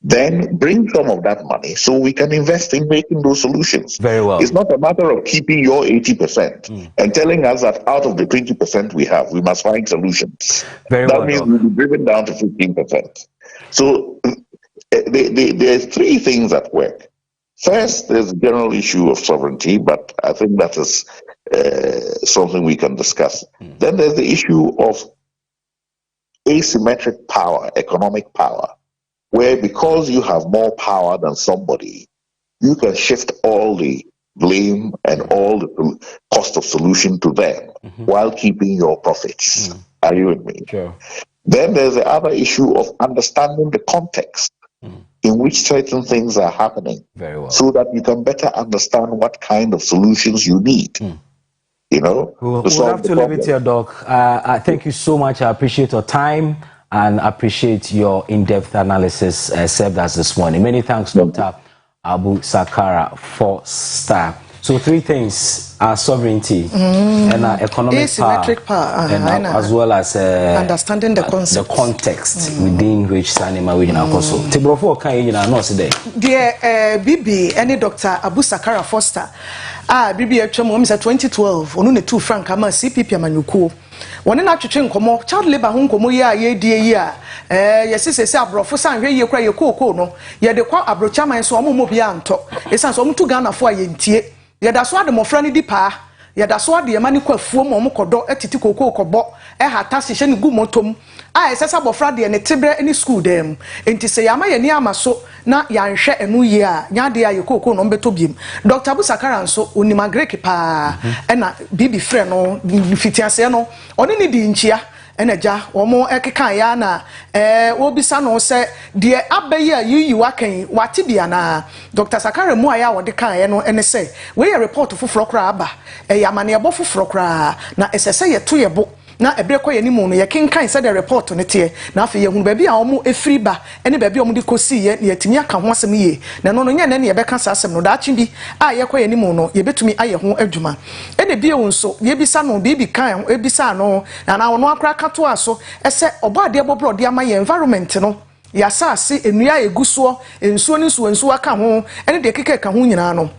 then bring some of that money so we can invest in making those solutions. Very well. It's not a matter of keeping your 80% and telling us that out of the 20% we have, we must find solutions. That means we'll be driven down to 15%. So there's three things at work. First, there's the general issue of sovereignty, but I think that is something we can discuss. Then there's the issue of asymmetric power, economic power, where because you have more power than somebody, you can shift all the blame and all the cost of solution to them while keeping your profits. Are you with me? Sure. Then there's the other issue of understanding the context in which certain things are happening. Very well. So that you can better understand what kind of solutions you need. You know, we'll have to leave it here, Doc. Thank you so much. I appreciate your time and appreciate your in-depth analysis served us this morning. Many thanks, Dr. Abu Sakara, 4-star. So three things are sovereignty and economic asymmetric power and as well as understanding the concept. The context within which Sanima we now so. Tibrofo can you know today. Dear Bibi, any Dr. Abu Sakara Foster. Bibi atwam o 2012 onu ne 2 franc ama CPP amanyuko woni na twetwe nkomo child labor ho nkomo yi a ye die yi a yesese abrofo san hwe ye kura ye kokoo no ye de kwa abrochaman so omo bi anto esan so omutu Ghana fo a ye ntie ye da so ade mofra ne di pa ye da so ade ye mane kwafuo mo omo kodo etiti kokoo kobo hata se hye ne gu motom esesa bofra de ne tebre ni school dem enti se yama ye ni amaso na yanhwe enu ye a nyade a ye kokoo no mbeto biem Dr. Abu Sakara nso onima Greek pa na bibi frɛ no fitiase no oni ni di nchia enaja omo ekeka ya na obisa no se de abayi a yiyi wakan wate bia na Dr. Sakara mu aya wode kan ye no ene se we report foforo kra aba yamane ebo foforo kra na esese ye to ye bo na ebreko ye ni mu no ye kenkan se the report no tie na afi ye hunu ba bia omo efiri ba ene ba bia omo de kosi ye na yetimi aka ho asem ye na no nya na ne ye beka sa asem no da achi bi a ye kwa ye ni mu no ye betumi aye ho adwuma ene bia wonso ye bisa no bibi kan ebisa no na ono akra kato aso ese obo ade bobro de ama ye environment no ya saase enua eguso ensuo ni nsuo aka ho ene de keke ka ho nyina no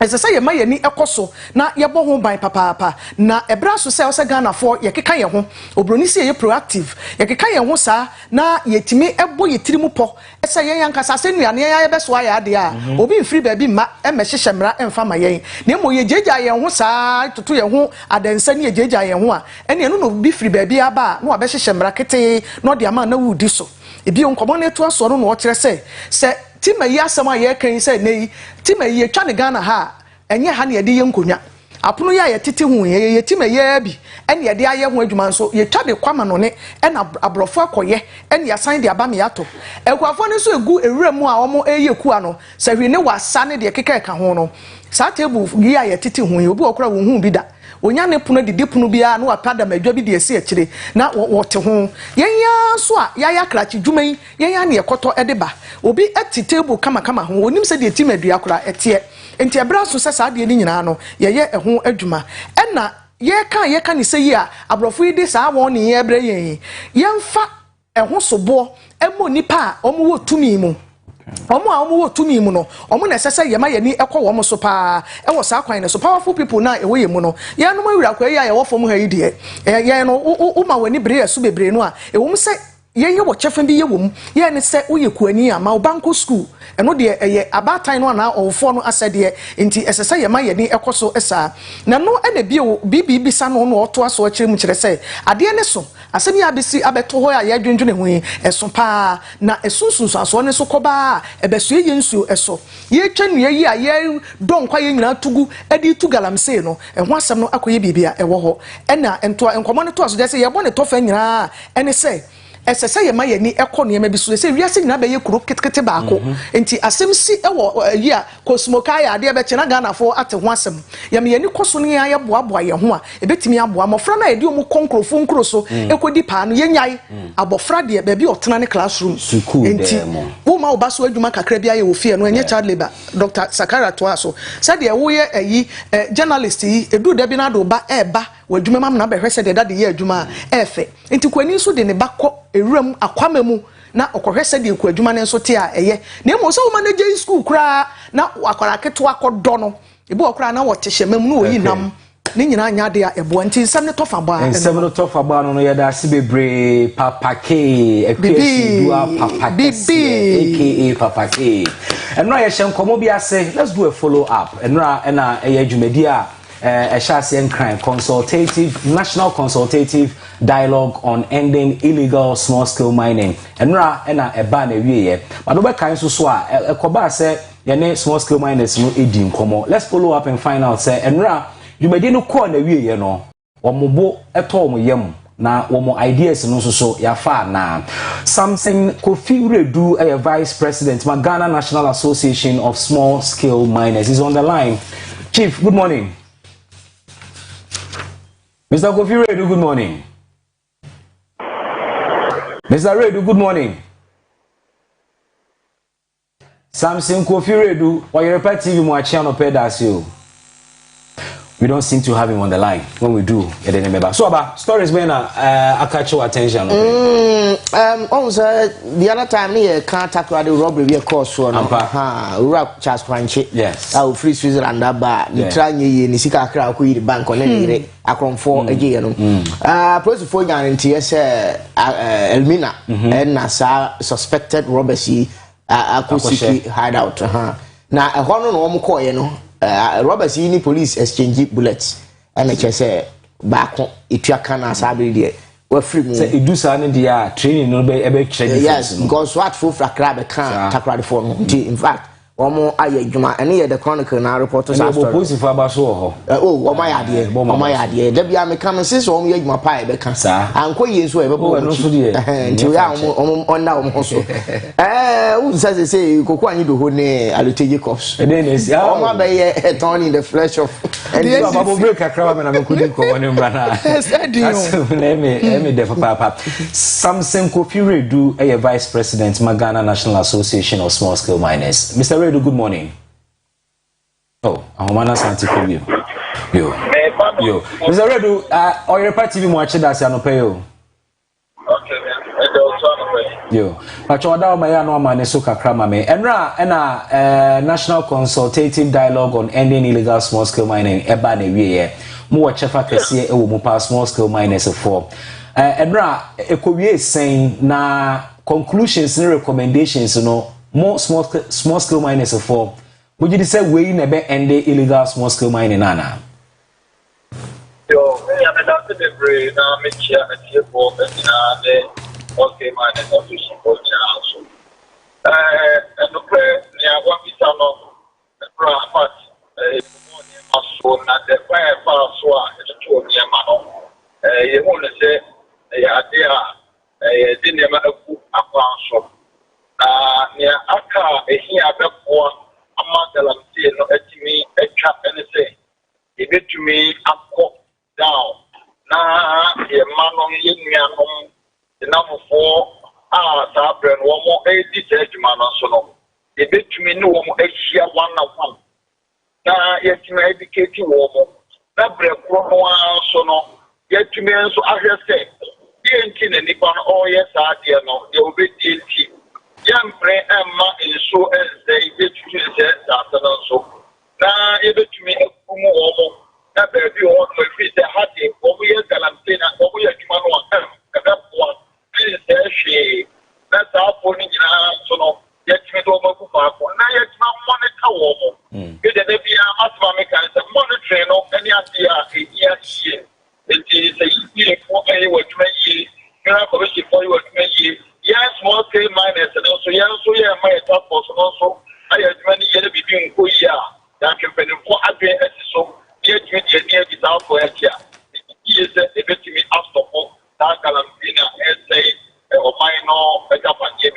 esese ye ma ye ni ekoso na ye bo ho ban papa na ebra so se o Ghana for ye keka ye ho obroni se ye proactive ye keka ye ho sa na yetimi ebo yetiri mu po ese ye yankasa se nua ne ye beso aya ade a obi mfiri ba bi ma emehye mra emfa ma ye na mo ye jeja ye ho sa toto ye ho adansa ne ye jeja ye ho a ene no bi firi ba bi aba na obehye mra kete no de ama na wudi so ebi onkomo ne to aso no no kire se tima yi asema ye kan se nei tima yi twa ne Ghana ha enye ha ne ye de ye nkonya apono ya ye tete hu ye tima ye bi ene ye de aye ho adwuma nso ye twa de kwama no ne ena abrofo akoye ene ya san de aba me yato ekwafo ne so egu ewura mu a omo eye ku ano se hwe ne wasa ne de keka ka ho no sa table yi ya ye tete hu ye obi okura wo hu bi da onya ne pono didi pono bia na wapada madwa bi de esi akire na wote ho yenya so a ya krachi dwuma yi yenya ne ekoto edeba obi ati table kama ho onim se de ti madua kura etie enti ebra so se saade ni nyina no ye eho adwuma ena ye kan ne se yi a abrofo yi de sa won ne ye bre yen yemfa eho sobo emo nipa a omo wo tumi mu omo a omo wo tumi mu no omo na sese yema yani ekọ wo mo so pa e wo sa kwan ne so powerful people na e wo yemu no ye no mawura kwa ya wo fom ha yi de ye no uma wani bre asu bebre no a e wo se ye wo chefa bi ye wo mu ye ne se wo ye kuani ama banko school eno de eye abatan no na ofo no asede nti esese yema yani ekọ so esa na no na bi sa no no oto aso akire mu kire se ade ne so asem ya bisi abeto ho ya dwendwene ho eso pa na esunsunsu aso ne so koba ebeso ye nsuo eso ye twanu ye a ye donkwa ye nyina tugu edi tu galamse no ho asem no akoye bibia ewo ho ena ento enkomo ne to aso je se ye bo ne to fa nyina ene se esese ye ma ye ni ekọ ne ma bi so se wiase nyina be ye kuro ketekete baako enti asem si ewo yi a kosmoka ya ade be chena Ghana fo ate ho asem ye me ye ni koso ne ya boaboa ye ho a ebetimi aboa mofra na edi omu konkrofo nkro so ekodi pa no ye nyai abofra de be bi otena ne classroom enti wo ma oba so adwuma kakra bia ye wo fie no enye child labor Dr. Sakara to aso said ye wo ye ayi journalist yi edu da bi na do ba eba wadwuma mam na be hwese de dade ye adwuma efe enti kwani so de ne bakọ ewuram akwamemu na okohwese de ku adwuma ne nso te a eye na emo so manage school kra na akwara keto akodo no ebi okra na wotehemam no oyi nam ni nyina anya de a ebo nti nsem ne tofa ba nsem ne tofa ba no ye da sibebre Papa K ekwesi dua Papa K aka Papa K enra ye hyenkomo bi ase let's do a follow up enra na eye adwumadi a Shasian crime national consultative dialogue on ending illegal small scale mining enra ena eba na wiye but no be kan so a ekoba say yene small scale miners no edi nkomo let's follow up and find out say enra dwumadi no call na wiye no omobo eto omyem na womo ideas no so ya fa na something Kofi Redu vice president Ghana National Association of Small Scale Miners is on the line. Chief, good morning. Mr. Kofi Redu, good morning. Mr. Redu, good morning. Samson Kofi Redu, Oyerepa TV Muachiano Pedasio. We don't seem to have him on the line. When we do, it didn't remember. So, about stories when I catch your attention. Also, the other time here can't talk about the robbery we course one. Rap Charles Crunchy. Yes. Our free Switzerland bar. The trying ye in the Sika crowd the bank on any acron for a year. Plus, for guarantee, Elmina and Nasa suspected robbery acoustic hideout. Now, a honor no more, you know. Robert Sini police exchange bullets and say back it can as I we're free. Say do something the training no be ebe training. Yes, because what for crab can tackle for in fact one more aye juma and here the chronicle now reporters are supposed for about so oh my idea there be am come since one year my pie be can and ko yin so e be no so dey until ya on so who says say koku anyi do ho ne alutegi cops and then is o be a thorn in the flesh of and the babo break akra me na me kudi ko woni mbra na let me there for papa Samson Kofi Redu vice president Ghana National Association of Small Scale Miners. Mr. Redu, good morning. Oh, Ahomana Santi for you. Yo. Mr. Redu, Oyerepa TV Muachi dasi anope yo. Okay, man. Yo. Pachoda maya no amane so kakra mame. Enra National Consultative Dialogue on Ending Illegal Small Scale Mining eba na wiye. Mo wa chefa kese e wo mo pa small scale miners for. Enra ekowie sen na conclusions and recommendations no more small scale miners for. Would you say we never end the illegal small scale mining nana? Yo, me am not the brain na me chia me tie for the small scale miners official for also. And no prayer near what we saw no but so na the fire so it's to near man. You want to say they didn't ever akwa so. Near aka here before amagalamti no etimi etwa anything. If it to me up down. Na ye manon ye nuanom the number 4 sabren one more 80 manon so no. If it to me no one here 1 na ye to me educating woman. Na bre krono so no. Ye to me so ahwe say. The nipa no yes no. Ye obe DNT. Young brain and ma in so as they get to say that also. Now, able to me a kumu that baby on my feet, the hearty, or we are Galantina, or we are Jumano, and that one is there she. That's our pony in our so yet me to over Kupa, now yet my monitor woman. Get the baby, I must make a monitoring of any idea a year. It is a year for any work me, you have a for you me. Yes, small scale miners, and also, yeah, so yeah, my top person also. I had many years between Koya, that can be for again, so yet you near without for a year. He is the me after all, that Galantina, essay, or minor, a Japan year.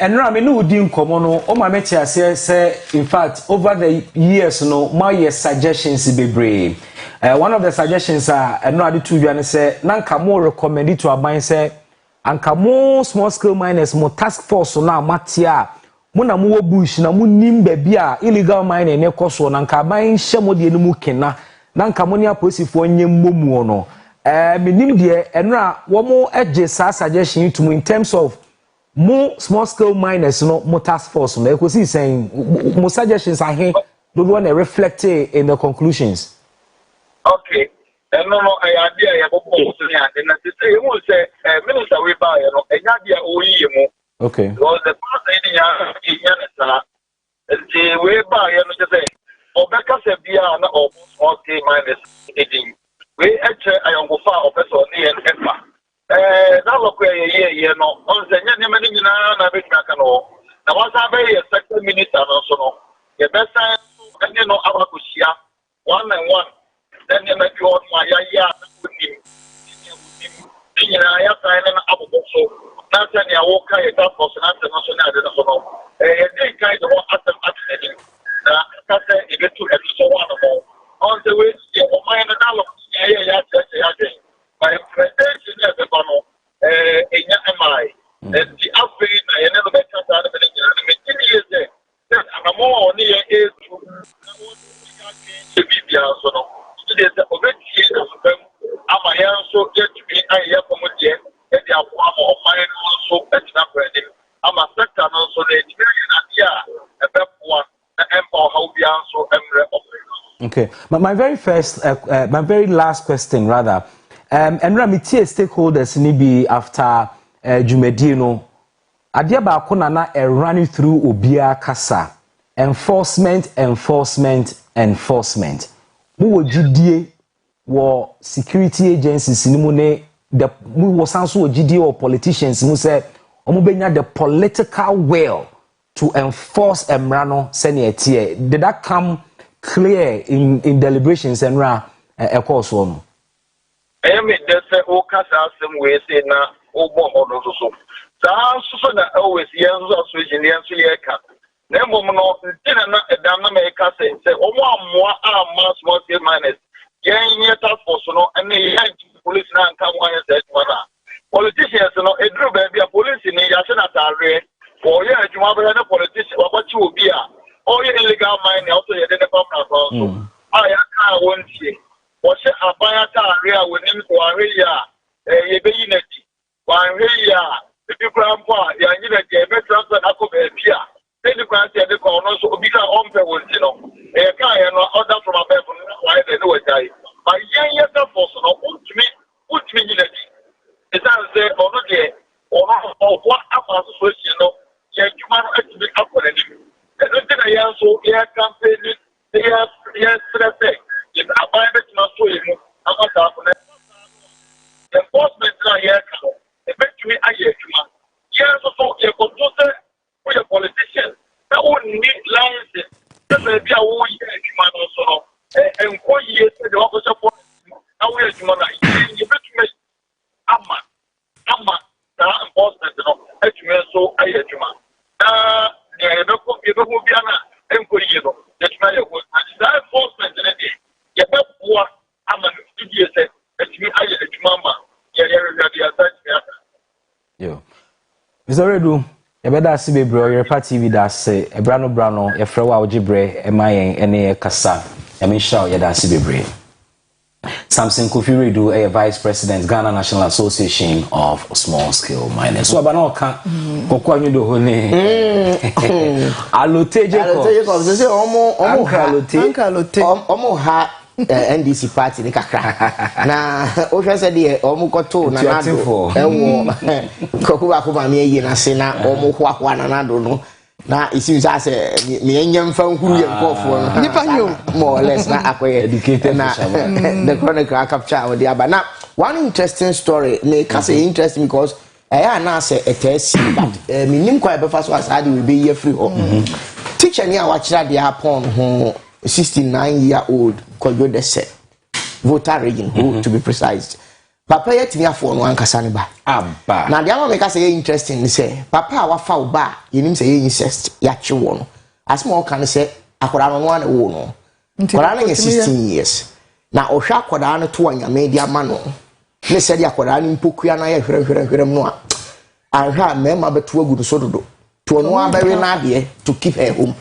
And Rami, no, didn't come on. Oh, my metia say, in fact, over the years, no, my suggestions be brave. One of the suggestions are, and no, I did to you and say, Nanka more recommended to our mind, say, anka mo small scale miners mo task force na matia mo na mo bush na mo nim bia illegal mining ne koso na anka ban hye mo de no mu kena na anka mo ne aposifo nyem momu no me nim de enra wo mo eje sa suggestion to in terms of mo small scale miners no mo task force no ekosi saying mo suggestions are here do want to reflect in the conclusions. Okay. No, I idea ya bobo and then to say you will say minister we buy no idea oyimu. Okay. Because the person in Yanasa the way buy no just say obeka se bia na of okay minus eating. We actually I am go far of person near and ever. That look ye no on the many na be ka no. Na was a very second minister no so no. The best and you know abakushia 1 and 1. Then you make your my ya with him. I have time and Abu so not any I walk a top of an international. They kind of at them at that's a bit too heavy so one of all. On the way, my my presentation at the Bono, in MI, and the upgrade I never met out of it years there. I'm more near is to be so. There's a bit of them. I'm a young so get to be a year from a year, and they are one of mine also at that ready. I'm a sector also the idea about one the empire how we are so okay, but my very first, my very last question rather, and Ramiti stakeholders nibi after Jumedino, Adiaba Konana running through Ubia Kasa, enforcement. Mu GDA wo security agencies ni mu ne the mu wo sanso GDA or politicians mu say omo benya the political will to enforce emrano sene tie. Did that come clear in deliberations and a course one? I mean there's a okasa some way say na obo hono so so na always yenzo so engineers ye ka na no tina na edana me ka say omo amwa amma small scale miners yen task force no and police na nka mo anya say mana politicians no edru ba bia police ni ya se na tare for ye adwuma ba na politician wabachi obi a all illegal mining also ye dey come na so aya ka wontie wo se abaya tare a wonim ko ahwe ya ye be yinati wa ahwe ya bi krampo a ya nyina je be transfer na ko be bia any grant the corner so because on pay will you know order from above why they know die but yen force no put me in it is that say or not there or what about association no yen human to be up for anything and then I so yeah campaign they have stress if abide not so you about happen enforcement na here come eventually I hear human yes so you go to for your politicians that would need license. That's a bit of one year, human also. And 4 years, the officer for now we are human. You bet me, Amma, the enforcement, so I hear human. You know, be an inquiry, that matter was that enforcement in a day. You bet what I'm a 2 years, that me, I hear mama. Yeah, Mr. Redu. Ebeda si bebre Oyerepa TV da se brano ye frewa ojibre emayen ene kasa ya me sha ye da si bebre Samson Kofi-Redu, a vice president, Ghana National Association of Small Scale Miners. So abanoka kokwa nyu do hone. Alote Jacob. Say omo ha NDC party ni kakra. Na o hwe se de omo koto na nado. Ewo kokuba ko ma me yi na se na omo hwa na nado no. Na it seems as me enyam fa nkuru ye nkofo no nipa yo more or less na akoye educated na the chronicle capture with the aba. Now one interesting story me ka say interesting because na say etesi but me nim kwa be fa so asade we be ye free ho teacher ni a wa kira de happen ho 69-year-old Koyo Dese voter region who to be precise. Papa yet me afọ no ankasa ne ba. Abba. Na dia ma make say interesting ni say papa wa fa ba yenim say incest ya che wo no. As mo kan say akwara no na wo no. Akwara na 16 years. Na ohwa akwara no to anya media ma no. Ne say dia akwara ni mpokua na ye hwerehwerehwerem no a. Ahwa mema beto agu so dodo. To no abere na de to keep her home.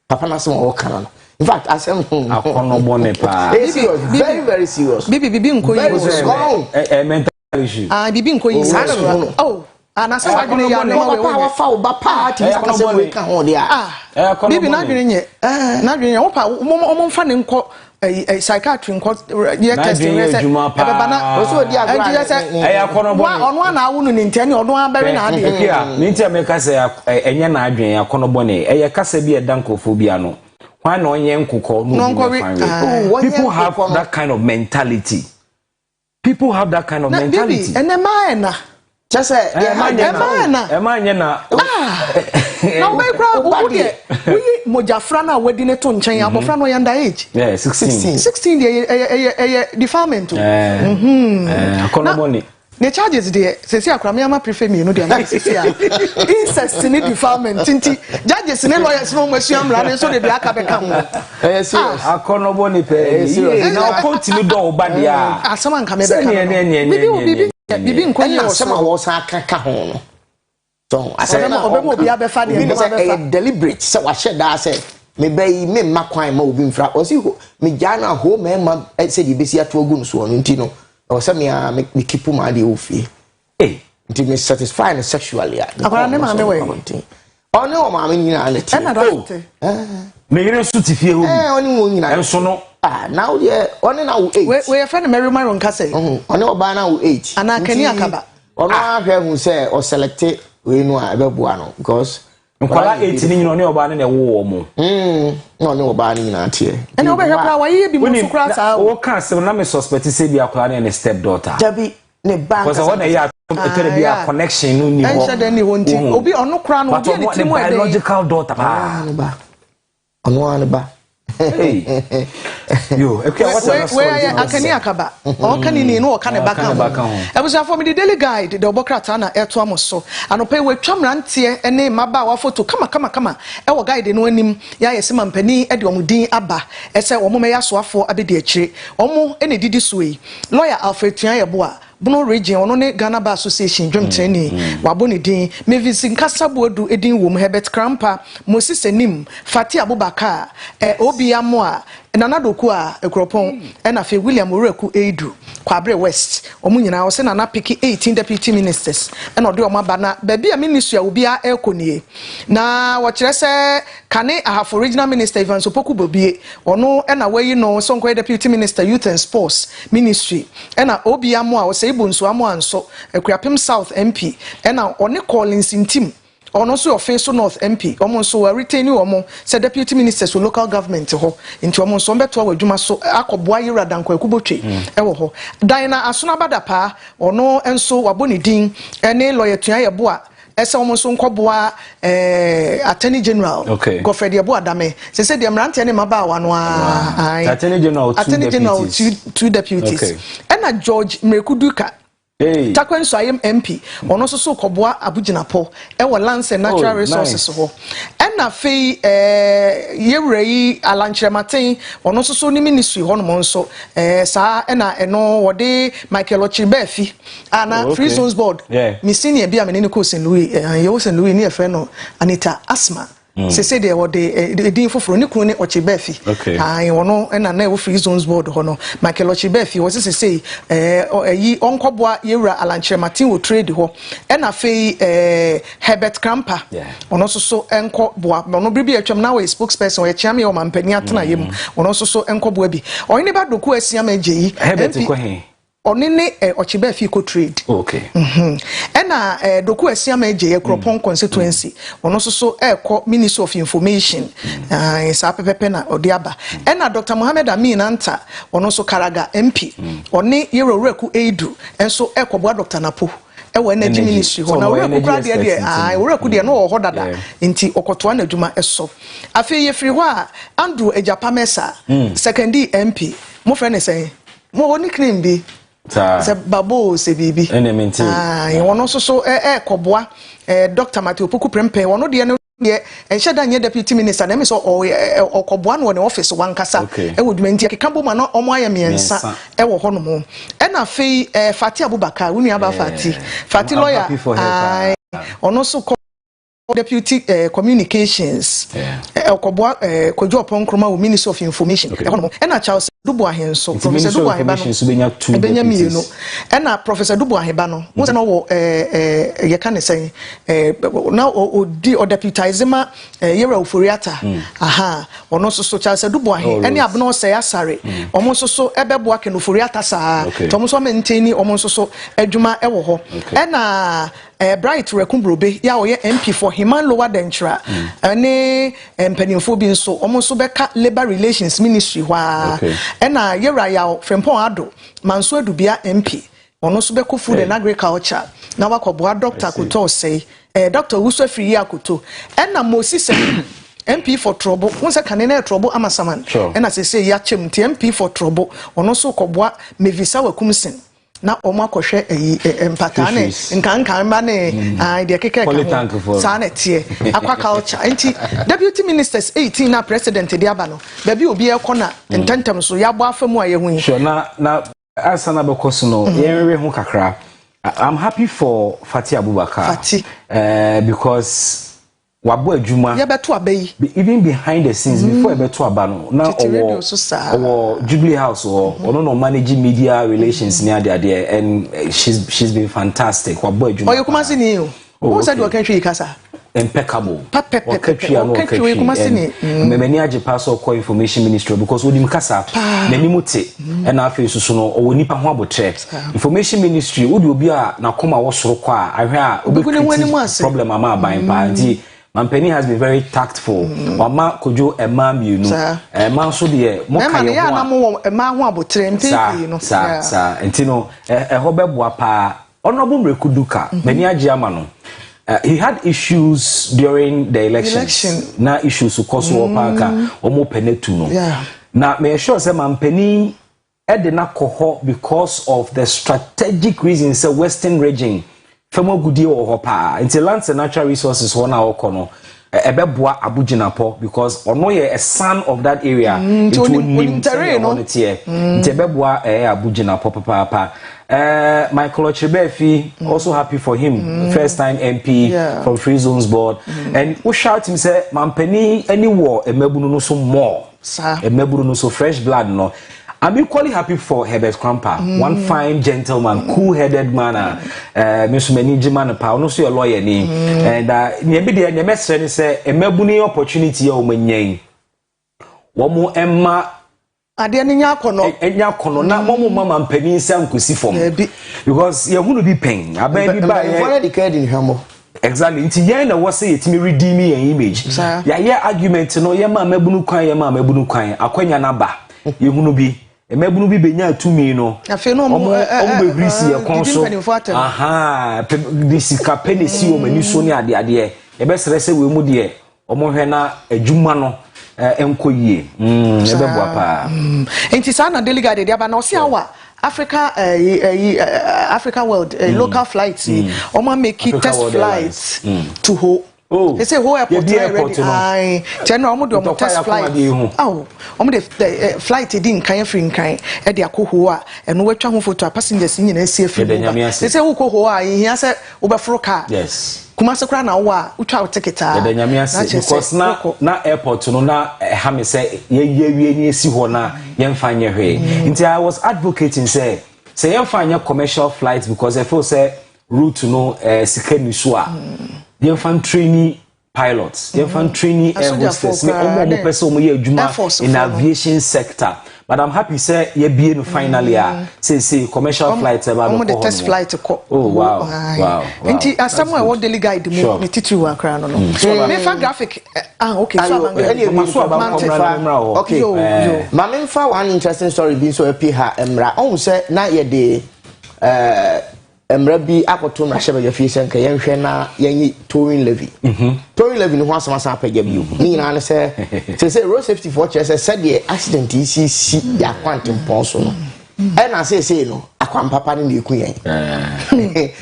Papa na say mo kan no. In fact, I said, it's very, very serious. Bibi Nkoyi was mental issue. Bibi Nkoyi is oh, and I said, I didn't know about party. Bibi Nadrinya, Omo Fanning a psychiatry in court, year testing. On 1 hour in 10 or 1 berry. Nintia make us a Adrian, a Conobone, a Casabi, Dankophobia. Why no people have that kind of mentality. People have that kind of mentality. And a man, just say, a man. No, my problem. We Mojafrana wedding a ton chain, Abofrano under age. Yeah, 16, defilement. Economy. The charges there, say, Akramia prefer me, no, they are incest in defilement. Judges and lawyers no Monsieur Ryan, so they black up a camera. Yes, I can't bone pay. Now continue do badia. Someone come Bibi Nkoyi some was a cacahono. So I said, deliberate. So I said, I said, maybe me makwai mo bin fra. O si me jana ho me ma said you be see at ogun so ntino. Or some me keep my de ofi. Eh, until me satisfy sexually. Akwa ne ma me we. Oh no, ma me nyina let. Na dat. Me yere so tifie ho. Oni wo nyina. Enso no. Now yeah, oni na wo 8. We friend Mary Maron ka say. Oni oba na wo 8. Ana kani akaba. Ono ahwe hu say o select we no a beboa no because nkwala 8 ni nyina oni oba na wo mo. No ni oba ni nyina tie. Ene obehwe wa ye bi mo sukura sa. O kan se na me suspect say bi akwala na ne step daughter. Dabi ne bank. Because when they are could be a connection no ni ho. Ense de ni wonti. Obi ono kura no obi ni timu e biological daughter ba. Ono ane ba. Hey. Yo, where akani akaba. O kani ni no o kan back am. E busa for me the daily guide the obokrata na eto amoso. Anope we twamrantie ene maba wa photo kama. E wo guide no anim ya yesi mampani e de omudin aba. E se omo me yasoafo abedi akire. Omo ene didi suyi. Lawyer Alfred Tuanyeboa Bono region ono ne Ghana Bar Association dwom training waboni din Mavis Nkasabuodu edin wom Herbert Krampa Moses Enim Fati Abubakar Obi Amoa Nanadoku a Ekropon na fe William Oreku Edu Kwabre West omu nyina wo se na piki 18 deputy ministers na ode omaba na baabi a ministry a obi a ekonie na wo kire se kane ahafo regional minister Ivan Sopoku Bobie ono na wayi no sonko deputy minister youth and sports ministry na Obi Amoa wo se ibonso Amoa nso Ekuapem South MP na one Collins Ntim ono so ofenso North MP omo so retain omo se deputy minister so local government ho nti omo so beto awadwuma so akoboa yira danko akubotwe ewo ho Dina Asona Badapa ono enso waboni din ene lawyer Tuanyeboa ese omo so nkoboa attorney general Godfrey Yeboah Dame se de mrante ne maba wa no attorney general two deputies ena George Mekuduka Takwenso ayem MP ono so koboa Abuginapo e wo lands and natural resources ho ena fei yewrei alanchirematen ono so ni ministry ho no nso saa ena eno wode Michael Ochibefi ana Free Zones Board mi senior bia me ne ko St. Louis ye St. Louis ne e fe no Anita Asma se se de the din foforo ni kun ni Ochibefi wono na wo free zones board ho no Michael Ochibefi wo se say yi onkoboa yewura Alanche Martin wo trade ho na fei Herbert Krampa wono so enko boa no bibi atwam na wo spokesperson wo chiame o mampani atena yem wono so enko boa bi oyini ba doku asiama jeyi Herbert ko he onene Ochibefi ko trade ena doku asiama jeyi Kropon constituency wono so eko Ministry of Information sa pepepe na odiaba ena Dr. Mohammed Amin Anta wono so Karaga MP oni yeroreku Eidu enso ekoboa Dr. Napo ewo energy ministry ho na wereku kra de wereku de no ho dada nti okotoa na adwuma eso afi ye free ho a Andrew Ejapamesa second MP mo friend say mo woni claim bi se babo se bibi enementi wono so koboa Dr. Matthew Poku Prempe wono de no ye enhyeda nye deputy minister na me so okoboa no ne office wankasa ewo dwumenti akekabo ma no omo ayemiensa ewo ho no mo na fei Fati Abubakar wunu aba Fati lawyer ono so deputy communications okoboa Kojo Oponkroma wo Ministry of Information na Charles Duboahen so Professor Duboahen ba no benya mienu na Professor Duboahen ba no wo se no wo ye ka ne sen na o deputize ma yera oforiata ono so Charles Duboahen ene abno se asare omo so ebeboa ke no oforiata saa to mo so maintain omo so adwuma ewo ho na Bright Rekumbrobe ya oye MP for Himan Lower Dentra ene mpanimfo bi nso omo so beka Labor Relations Ministry wa ena yera ya Frempon Ado Manso Adubia MP ono so beko Food and Agriculture na wakoboa Dr. Kuto say Dr. Wuso Free Akuto ena Moses MP for Trouble once kanene Trouble amasaman ena say ya chem MP for Trouble ono so koboa Mevisa Wakumsin na omo akohwe empatane nkankan ma ne de keke sanete aquaculture enti deputy ministers 18 na president de aba no da bi obi ekona ntentem so ya bo afamu ayehu sure na asana bekoso no yenwe hu kakra. I'm happy for Fati Abubakar because wabo adwuma ya beto abayi even behind the scenes before beto abano na owo Jubilee House or no managing media relations near there and she's been fantastic wabo adwuma oyo kuma sini o who said you can try kasa impeccable okay kuma sini memeni age pass or information ministry because we dim kasa nani muti and afi susu no o nipa ho abotre information ministry wo di obi a na koma wo soro kwa ahwe a obi problem ama ban pa nti Mampeni has been very tactful. Mama kojo ema mienu. Ema so de mo kaye ho. Na mo ema ho abotre mpeki no. Sa entino ho beboa pa. Honorable Mrekuduka, many ajama no. He had issues during the election. Na issues cause wopaka omo penetu no. Na me sure say Mampeni e de na koho because of the strategic reasons Western region Femo gudi o hopa until lands and natural resources one our kono ebeboa Abujinapo because ono ye a son of that area into ebeboa Abujinapo papa Michael Ochebefi also happy for him first time MP from Free Zones Board and we shout him say Mampeni any war emebunu no so more emebunu no so fresh blood no. I'm equally happy for Herbert Krampa, one fine gentleman, cool-headed man, Mr. Management pa, no so a lawyer ni, and maybe the message say a mebuni opportunity o menyen. Womo Emma ade nya kono na momo mama mpani nsam kosi fom because you who be pain aban bi ba exactly nti yen na wo say etimi redeem your image ya argument no ye ma mabunu kwan akwanya na ba ye hunu bi emebunu bi benya atumi no afi no omo begrisi ye konso disika penesi o mani so ni ade ye be sere se we mu de omo hwe na adwuma no enko yie ebeboa pa enti sana delegate de aba na osi awa Africa World local flights omo make test flights to ho. They say whole airport already. I general omo test flight. Oh, omo the flight didn't kan free kan e de akoho a eno watwa ho photo passengers nyina sie free. They say who ko ho a here say obefro car. Yes. Kumasi kura na wa utwa ticket a. The nyame ase because na airport no na ha me say ye ni esi ho na ye mfa nye hwe. Nti I was advocating say ye mfa nye commercial flights because I feel say route no sika ni so a. Ye mfa trainee pilots, ye mfa trainee air hostess, me omo person omo ye adwuma in aviation sector. But I'm happy say ye be no finally say commercial flights about the test flight ko. Oh wow. Nti asamu what daily guide mo ni titu wa kra no. Me fa graphic okay so okay. Mama fa one interesting story bin so happy ha emra. On say na ye de emra bi akoto na hye ba ye fi senka ye hwe na ye towing levy. Towing levy no ho asama sa pagya bi. Ni na ne say road safety for chese said the accident is ya quantum ponso no. E na say no akwampapa ne eku yen.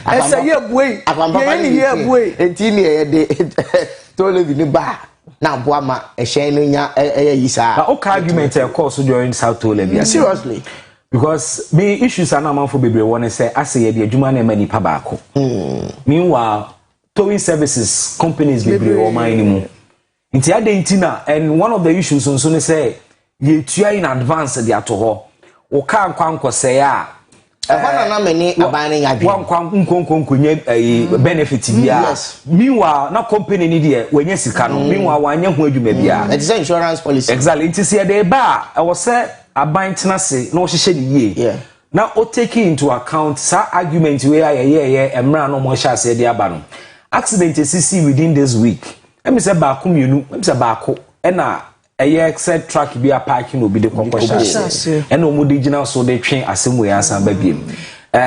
Ese ye buei. Akwampapa ne ye buei. Enti ne ye de towing levy ni ba na boa ma ehyen no nya yisa. But okay argument e course during South toll levy. Seriously. Because me issues are not man for baby one say I say the adwuma na mani pa baako. Meanwhile towing services companies baby o man ni mu. Nti adentina and one of the issues nso ne say ye tua in advance the atoho. O ka nkwanko say a na mani aban na yadwe. Wan nkonkonye benefit bia. Meanwhile na company ni de wenye sika no. Meanwhile wanye ho adwuma bia. It's insurance policy. Exactly. Nti say dey ba I was say aban tenase na o hye ni ye na o take into account sa argument we ye emra no mo hye ase de aba no accident sisi within this week em say ba ko mienu em say ba ko e na except track bi a parking obi de kokko hye e na o mo de gina so de twen asem we asan ba biem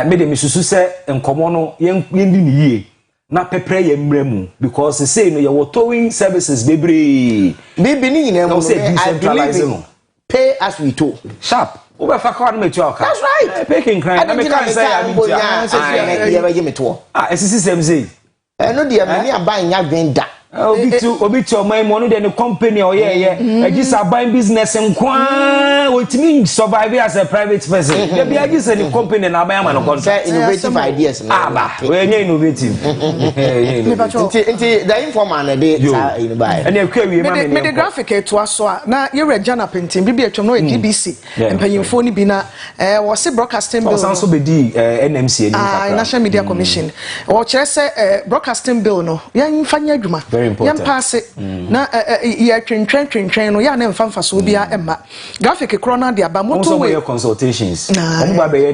me de misusu se enkomo no ye ndi ni ye na pepre ye mremu because say no ye towing services bebre bibi ni nyina mo decentralizing pay as we told. Sharp. Over for card me to That's right. Paying crime. I can't say I give me to. SCCMZ. No, dear, many are buying your vendor. Obi to my money than a company or I just are buying business and what means survive as a private person. Maybe I just a company and I am on a contract. Innovative ideas. We're innovative. The informant they buy. And you carry the graphic to us. Now you're a Jana painting, maybe a chono GBC and paying phone bina was a broadcasting bill. Also be the NMC National Media Commission. Or say broadcasting bill no. Young Fanya very important. Yan pass it. Na ya train no ya na mfa so bia emma. Graphic corona dia ba moto we consultations. Omo ba be ye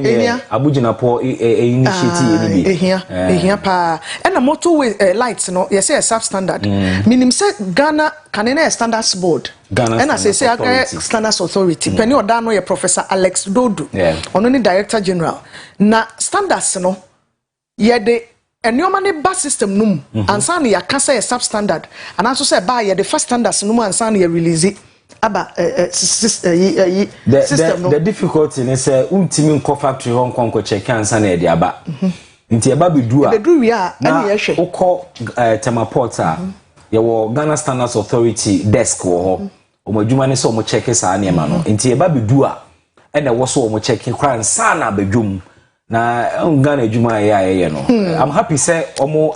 Abuja po initiative ni bi. Ehia pa. E na moto we lights no ye say substandard. Minim say Ghana Canadian Standards Board. And I say Standards Authority. Penny oda no ye Professor Alex Dodo. Ono ni Director General. Na standards no ye de enioma ne bus system num ansa na yakasa ye substandard and also say ba ye the first standards num ansa na ye release aba system no. The difficulty is say ultimate co factory hon konko check ansa na ye de aba nti eba bedu a bedu wi a na ye hwe ukọ Temaport a ye wo Ghana Standards Authority desk wo ho omadwuma ne se omo check sa na ema no nti eba bedu a e na wo so omo check kra ansa na badwum na Ghana adwuma ya no I'm happy say omo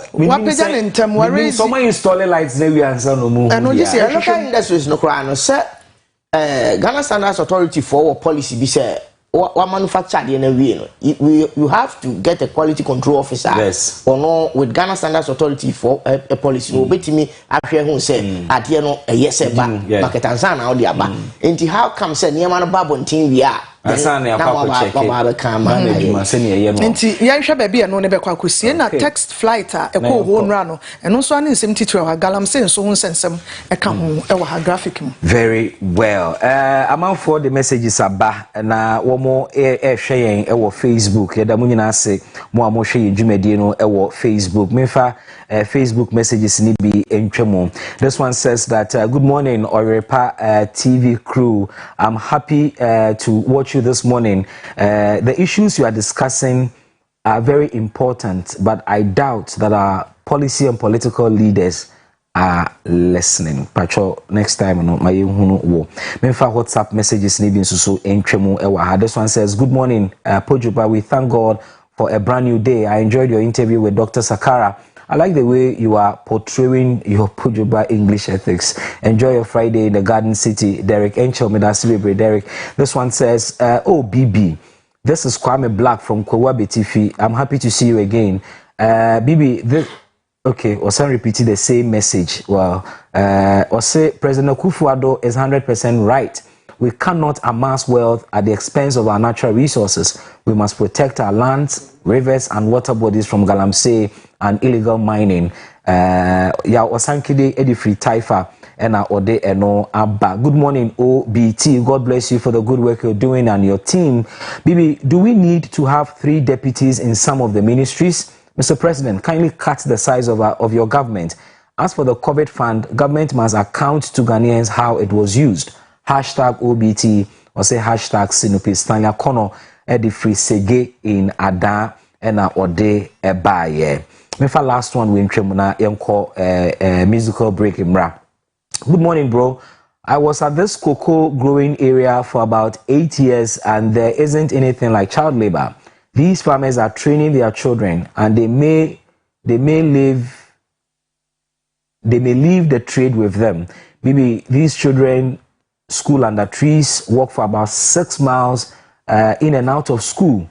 some install lights na we answer no mu and no just local industries no kra no say Ghana Standards Authority for policy be say what manufacture the na we no you have to get a quality control officer or no with Ghana Standards Authority for a policy no betimi ahwe hu say ade no yes ba market ansa na odi aba enti how come say niam no babontin wi a asana ya kwa check nti yanhwe ba bia no ne be kwa kosie na text flight a ekọ ho nra no eno so an nsem titire ha galam se nso ho nsensem eka ho e wa ha graphic mu very well amount for the messages aba na wo mo hwe yen e wo Facebook ye da mu nyina ase mo amo hwe yen dwumadie no e wo Facebook mefa Facebook messages ni bi entwemo. This one says that good morning Oyerepa TV crew, I'm happy to watch you this morning. The issues you are discussing are very important, but I doubt that our policy and political leaders are listening. Pacho next time no my hunu wo. Mefa WhatsApp messages ni bi nsusu entwemo e wa. This one says good morning Pojuba, we thank God for a brand new day. I enjoyed your interview with Dr. Sakara I like the way you are portraying your Pujuba English ethics. Enjoy your Friday in the Garden City. Derek Enchel Medasibe. Derek, this one says, oh, BB, this is Kwame Black from Kwawabe TV. I'm happy to see you again. BB, this... Okay, Osan repeated the same message. Well, Ose President Akufo-Addo is 100% right. We cannot amass wealth at the expense of our natural resources. We must protect our lands, rivers, and water bodies from galamsey and illegal mining. Ya Osankide Edifri Taifa Ena Ode Eno Abba. Good morning, OBT. God bless you for the good work you're doing and your team. Bibi, do we need to have 3 deputies in some of the ministries? Mr. President, kindly cut the size of your government. As for the COVID fund, government must account to Ghanaians how it was used. Hashtag OBT or say hashtag Sinopis Tanya Kono Edifri Sege in Ada Ena Ode Ebaye. Mefa last one we intremuna yenko musical break imra. Good morning, bro. I was at this cocoa growing area for about 8 years and there isn't anything like child labor. These farmers are training their children and they may leave the trade with them. Maybe these children school under trees, walk for about 6 miles in and out of school.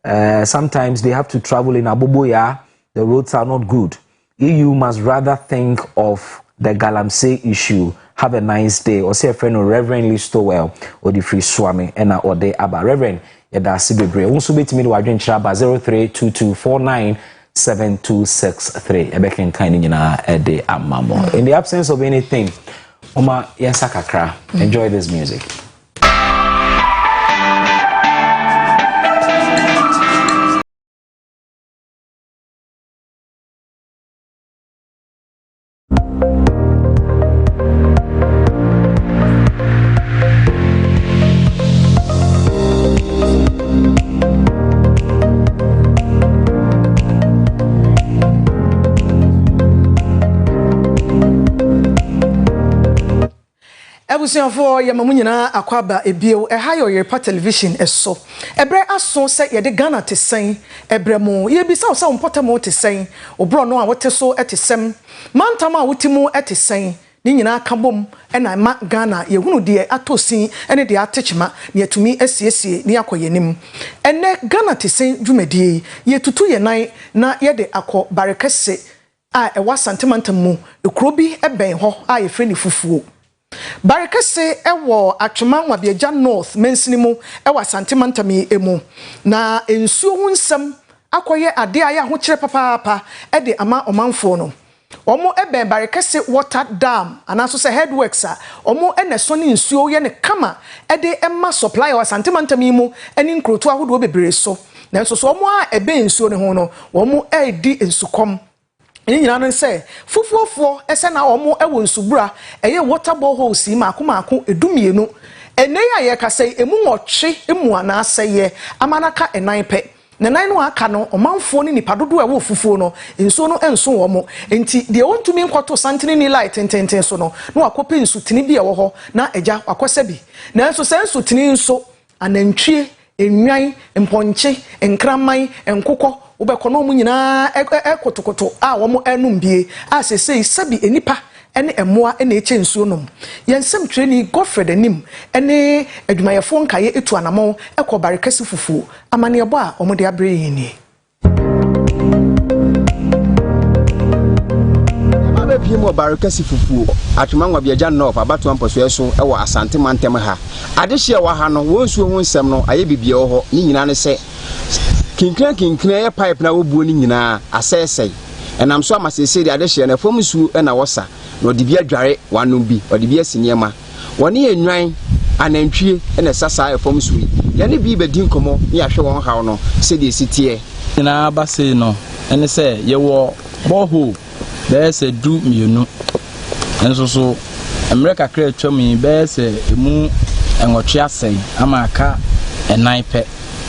Sometimes they have to travel in Aboboya. The roads are not good. EU must rather think of the galamsey issue. Have a nice day. Or say a friend of Reverend Lee Stowell or the Free Swami and or the Abba Reverend. Yada Sibibre. Also be to me to Adrian Chaba 0322497263. Ebeken kind in a day amamo. In the absence of anything, Oma Yensakakra. Enjoy this music. Ebusiafo yamamunyina akwaba ebio eha Oyerepa television eso ebre aso se ye de Ghana te sen ebre mu ye bisa so mpotamo te sen obro no a wote so etesem mantama a wotimu etesen ni nyina kabom ena ma Ghana ye hunu de atosin ene de atechima ne atumi asiesie ni akoyenim ene Ghana te sen dwumedie ye tutu ye nan na ye de akọ barekese a ewa santimantam mu ekrobi eben ho a ye freni fufuo Barekese ewo atwema Nwabiagya North mensinimu ewa santimantami emu na ensuo hunsem akoye ade aya ho kire papa ede ama omanfo no omo ebe Barekese water dam anaso se headworks a omo eneso ne nsuo ye ne kama ede emma supply wa santimantami mu eni nkroto ahodo bebre so na nso so omo a ebe nsuo ne ho no omo edi ensukom nyina no se fufuofo ese na omo ewo nsubura eye water boreholes ma akomako edumienu ene ya ye kase emu nwotwe emu ana aseye amanaka enan pe ne nan no aka no omanfo ni nipadodo ewo fufuo no nso no enso wo mo enti de wontumi nkwoto santini ni light ententen so no na akope nsutini bi ewo ho na eja akose bi na enso se nsutini nso anantwie enwan mponche enkraman enkokọ ubekọ mu nyina ekotokoto a wo mo enum bie a sesei sabi enipa ene emoa ene eche nsuo nom yensem training Godfred anim ene adwumayefo nkaye etu anamo ekọ Barekese fufuo amane ebo a omo de abre yini Pie mo Barekese fufuo atwema Nwabiagya North abato amposo eso ewo asante mantem ha adehye wa ha no wonsuo ho nsem no aye bibie ho ni nyina ne se kinkran ye pipe na wobuo ni nyina asese enam so amasese de adehye na fom su na wosa na odibia dware wanom bi odibia siniema woni enwan anantwie na sasa efom su ye ne bi bedi nkomo ni ahwe won hawo no se de sitie na base no ene se ye wo boho bese du mienu enso so America kra twam bese emu enwotwe asem amaka enan pe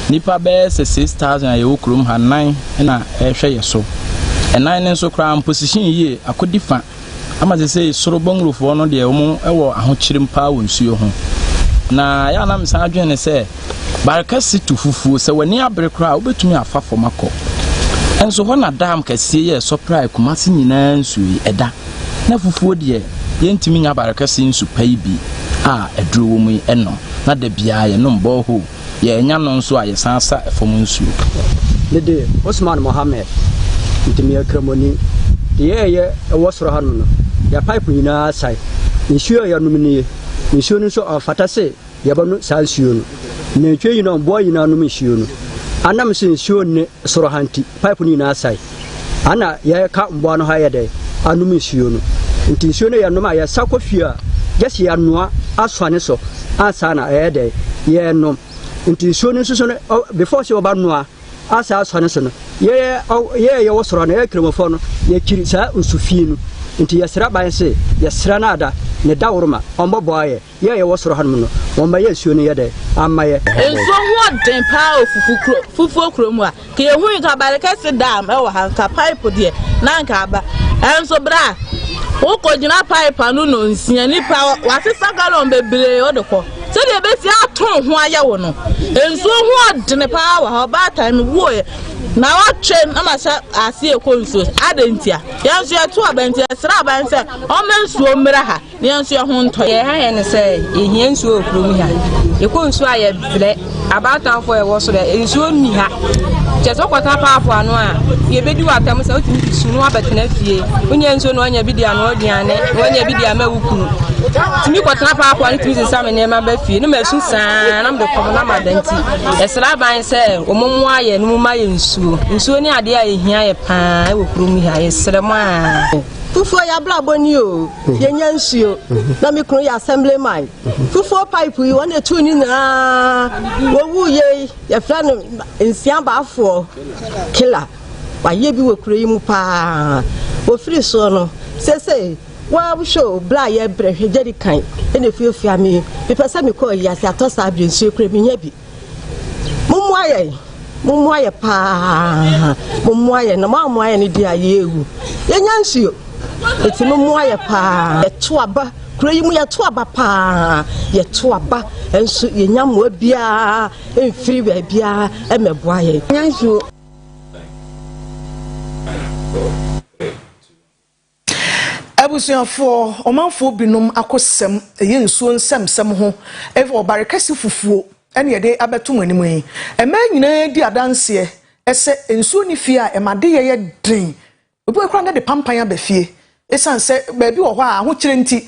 nipa bese 6000 aye okrum ha nan na ehwe yeso enan ne so kra position yie akodifa amaze se soro bongrofo no de emu ewo ahochirim pa wonsuo ho na ya na msa adwene se Barekese tufufuo se wani abere kra obetumi afafo makọ enso ho na dam kese ye supply kumasi nyina nsu eda na fufuo de yentimi nya barakase nsu pai bi a eduro wo mu eno na da bia ye no mbo ho ye nya no nso a ye sansa efom nsu Lede Osman Mohammed ntimi akramoni ye wosoro hanu no ya pipe nyina sai nsuo ya numini nsuo no so afatase ya banu sa nsuo no na twe nyina mbo nyina num nsuo no anam se nsuo ne soro hanti pipe nyina sai ana ya ka mbo no ha ye de anum nsuo no nti nsuo no ya num a ya sakofia just ya noa aswane so asa na ye de ye nom nti nsuo no so no before se oba noa asa aswane so no ye wosoro na ye kremofo no ye kiri sa nsufie no nti yesra ban se yesra na ada ne dawruma ombo boye ye wosoro hanum no womba ye nsuo no ye de amaye enso ho den pa fufu kromu a ke ye hu ka barakase dam e wo hanka pipe de na nka aba enso bra wo ko gina pipe anu no nsia ni pa wasesa galon bebre odeko se de be si aton ho aye wo no enso ho den pa wa ba time wo na wa twen amasa ase ekonso adentia yanso eto abantia sra abanse o mensuo mmra ha yanso ho nto ye ha ye ne se ehia nsuo okrom ha ekonso aye bre abatan fo e wo so de ensuo ni ha cheso kwata paafo anu a ye bedi watam se otimi sunu abatena fie onye nsuo no anya bidi anu odiane onye bidi amawukunu timi kwata paafo anu timi se same ne ma ba fie no masu san na mde komo na madanti esra abanse omommo aye no ma ye nsuo ni ade a ehia ye paa e wokuru ha ye srema fufuo ya blaboni o ye nya nsuo na me kunu ya assemblyman fufuo pipe yi won etu ni na wo wu ye ye fra no nsia baafo killer wa ye bi wokuru yi mu paa wo free so no sese wa show bla ye brehwe jadi kan e na fiofia me pesa me call ya se atosa abi nsuo kure me nya bi mumu aye pa mumu aye na mamu aye ni dia yewu ye nya nsuo eti mumu aye pa eto aba kuro yi mu ye to aba pa ye to aba enso ye nya mo bia emfiri ba bia emebo aye nya nsuo abusuafo omanfo binom akosem eye nsuo nsem ho ewe obarekasi fufuo ene ye de abetum animu yi ema nyina di adanse ese nsuo ni fie a emade ye den obi ekura de pampan abafie esan se ba bi wo ho a ho kire nti